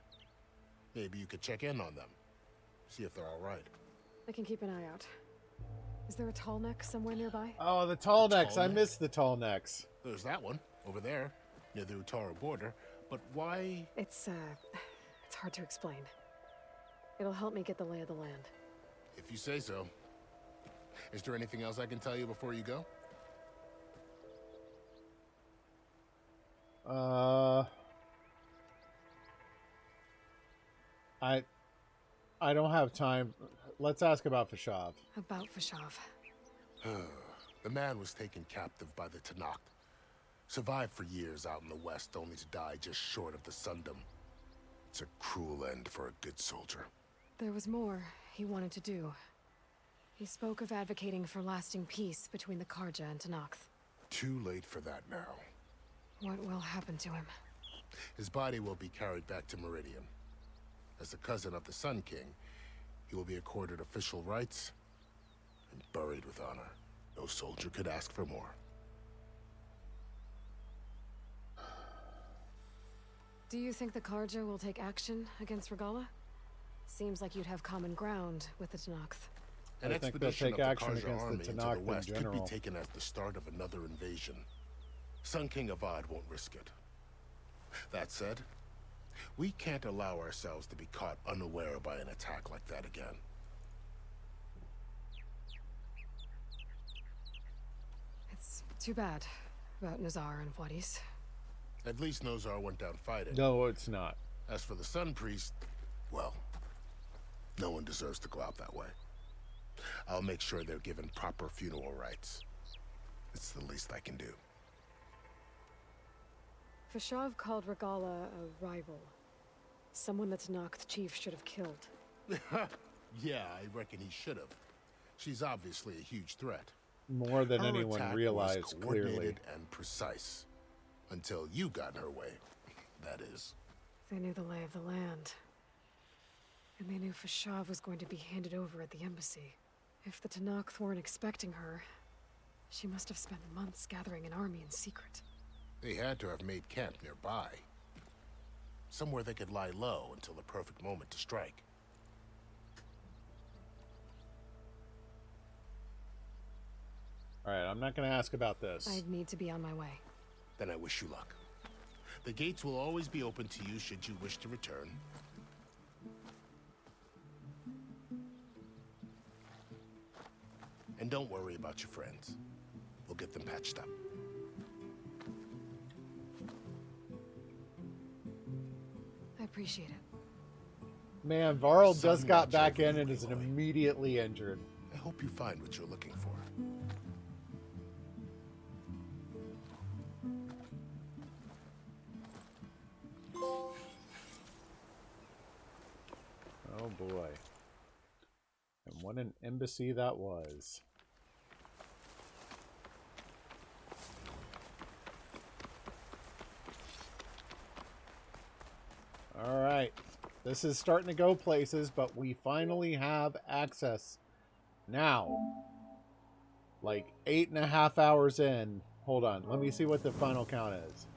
R: Maybe you could check in on them. See if they're all right.
B: I can keep an eye out. Is there a tall neck somewhere nearby?
A: Oh, the tall necks. I missed the tall necks.
R: There's that one, over there, near the Utaru border. But why?
B: It's hard to explain. It'll help me get the lay of the land.
R: If you say so. Is there anything else I can tell you before you go?
A: I don't have time. Let's ask about Fashav.
B: About Fashav.
R: The man was taken captive by the Tenakth. Survived for years out in the west, only to die just short of the Sundom. It's a cruel end for a good soldier.
B: There was more he wanted to do. He spoke of advocating for lasting peace between the Karja and Tenakth.
R: Too late for that now.
B: What will happen to him?
R: His body will be carried back to Meridian. As a cousin of the Sun King, he will be accorded official rights and buried with honor. No soldier could ask for more.
B: Do you think the Karja will take action against Regala? Seems like you'd have common ground with the Tenakth.
R: An
A: I think they'll
R: expedition
A: take
R: of the
A: action
R: Karja
A: against
R: army
A: the
R: into
A: Tenakth
R: the
A: in
R: west could be
A: general.
R: taken as the start of another invasion. Sun King Avad won't risk it. That said, we can't allow ourselves to be caught unaware by an attack like that again.
B: It's too bad about Nazar and Wadis.
R: At least Nozar went down fighting.
A: No, it's not.
R: As for the Sun Priest, well, no one deserves to go out that way. I'll make sure they're given proper funeral rites. It's the least I can do.
B: Fashav called Regala a rival. Someone the Tenakth chief should have killed.
R: Yeah, I reckon he should have. She's obviously a huge threat.
A: More than
R: Her
A: anyone
R: attack
A: realized,
R: was
A: clearly.
R: coordinated and precise. Until you got in her way, that is.
B: They knew the lay of the land. And they knew Fashav was going to be handed over at the embassy. If the Tenakth weren't expecting her, she must have spent months gathering an army in secret.
R: They had to have made camp nearby. Somewhere they could lie low until the perfect moment to strike.
A: Alright, I'm not going to ask about this.
B: I'd need to be on my way.
R: Then I wish you luck. The gates will always be open to you should you wish to return. And don't worry about your friends. We'll get them patched up.
B: I appreciate it.
A: Man, Varl
R: Sun
A: just got
R: watch
A: back
R: over
A: in
R: you,
A: and is
R: Aloy.
A: immediately injured.
R: I hope you find what you're looking for.
A: Oh boy. And what an embassy that was. Alright. This is starting to go places, but we finally have access now. Like 8.5 hours in. Hold on. Let me see what the final count is.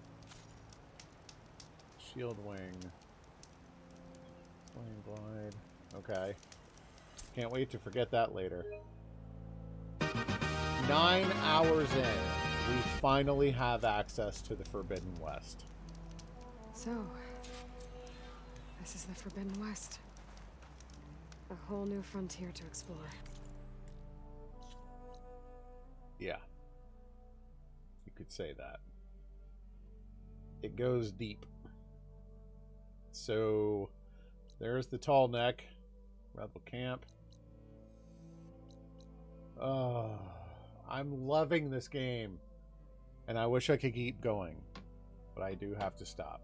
A: Shield wing. Flame glide. Okay. Can't wait to forget that later. 9 hours in, we finally have access to the Forbidden West.
B: So, this is the Forbidden West. A whole new frontier to explore.
A: Yeah. You could say that. It goes deep. so there's the Tall Neck Rebel Camp. Oh, I'm loving this game, and I wish I could keep going, but I do have to stop.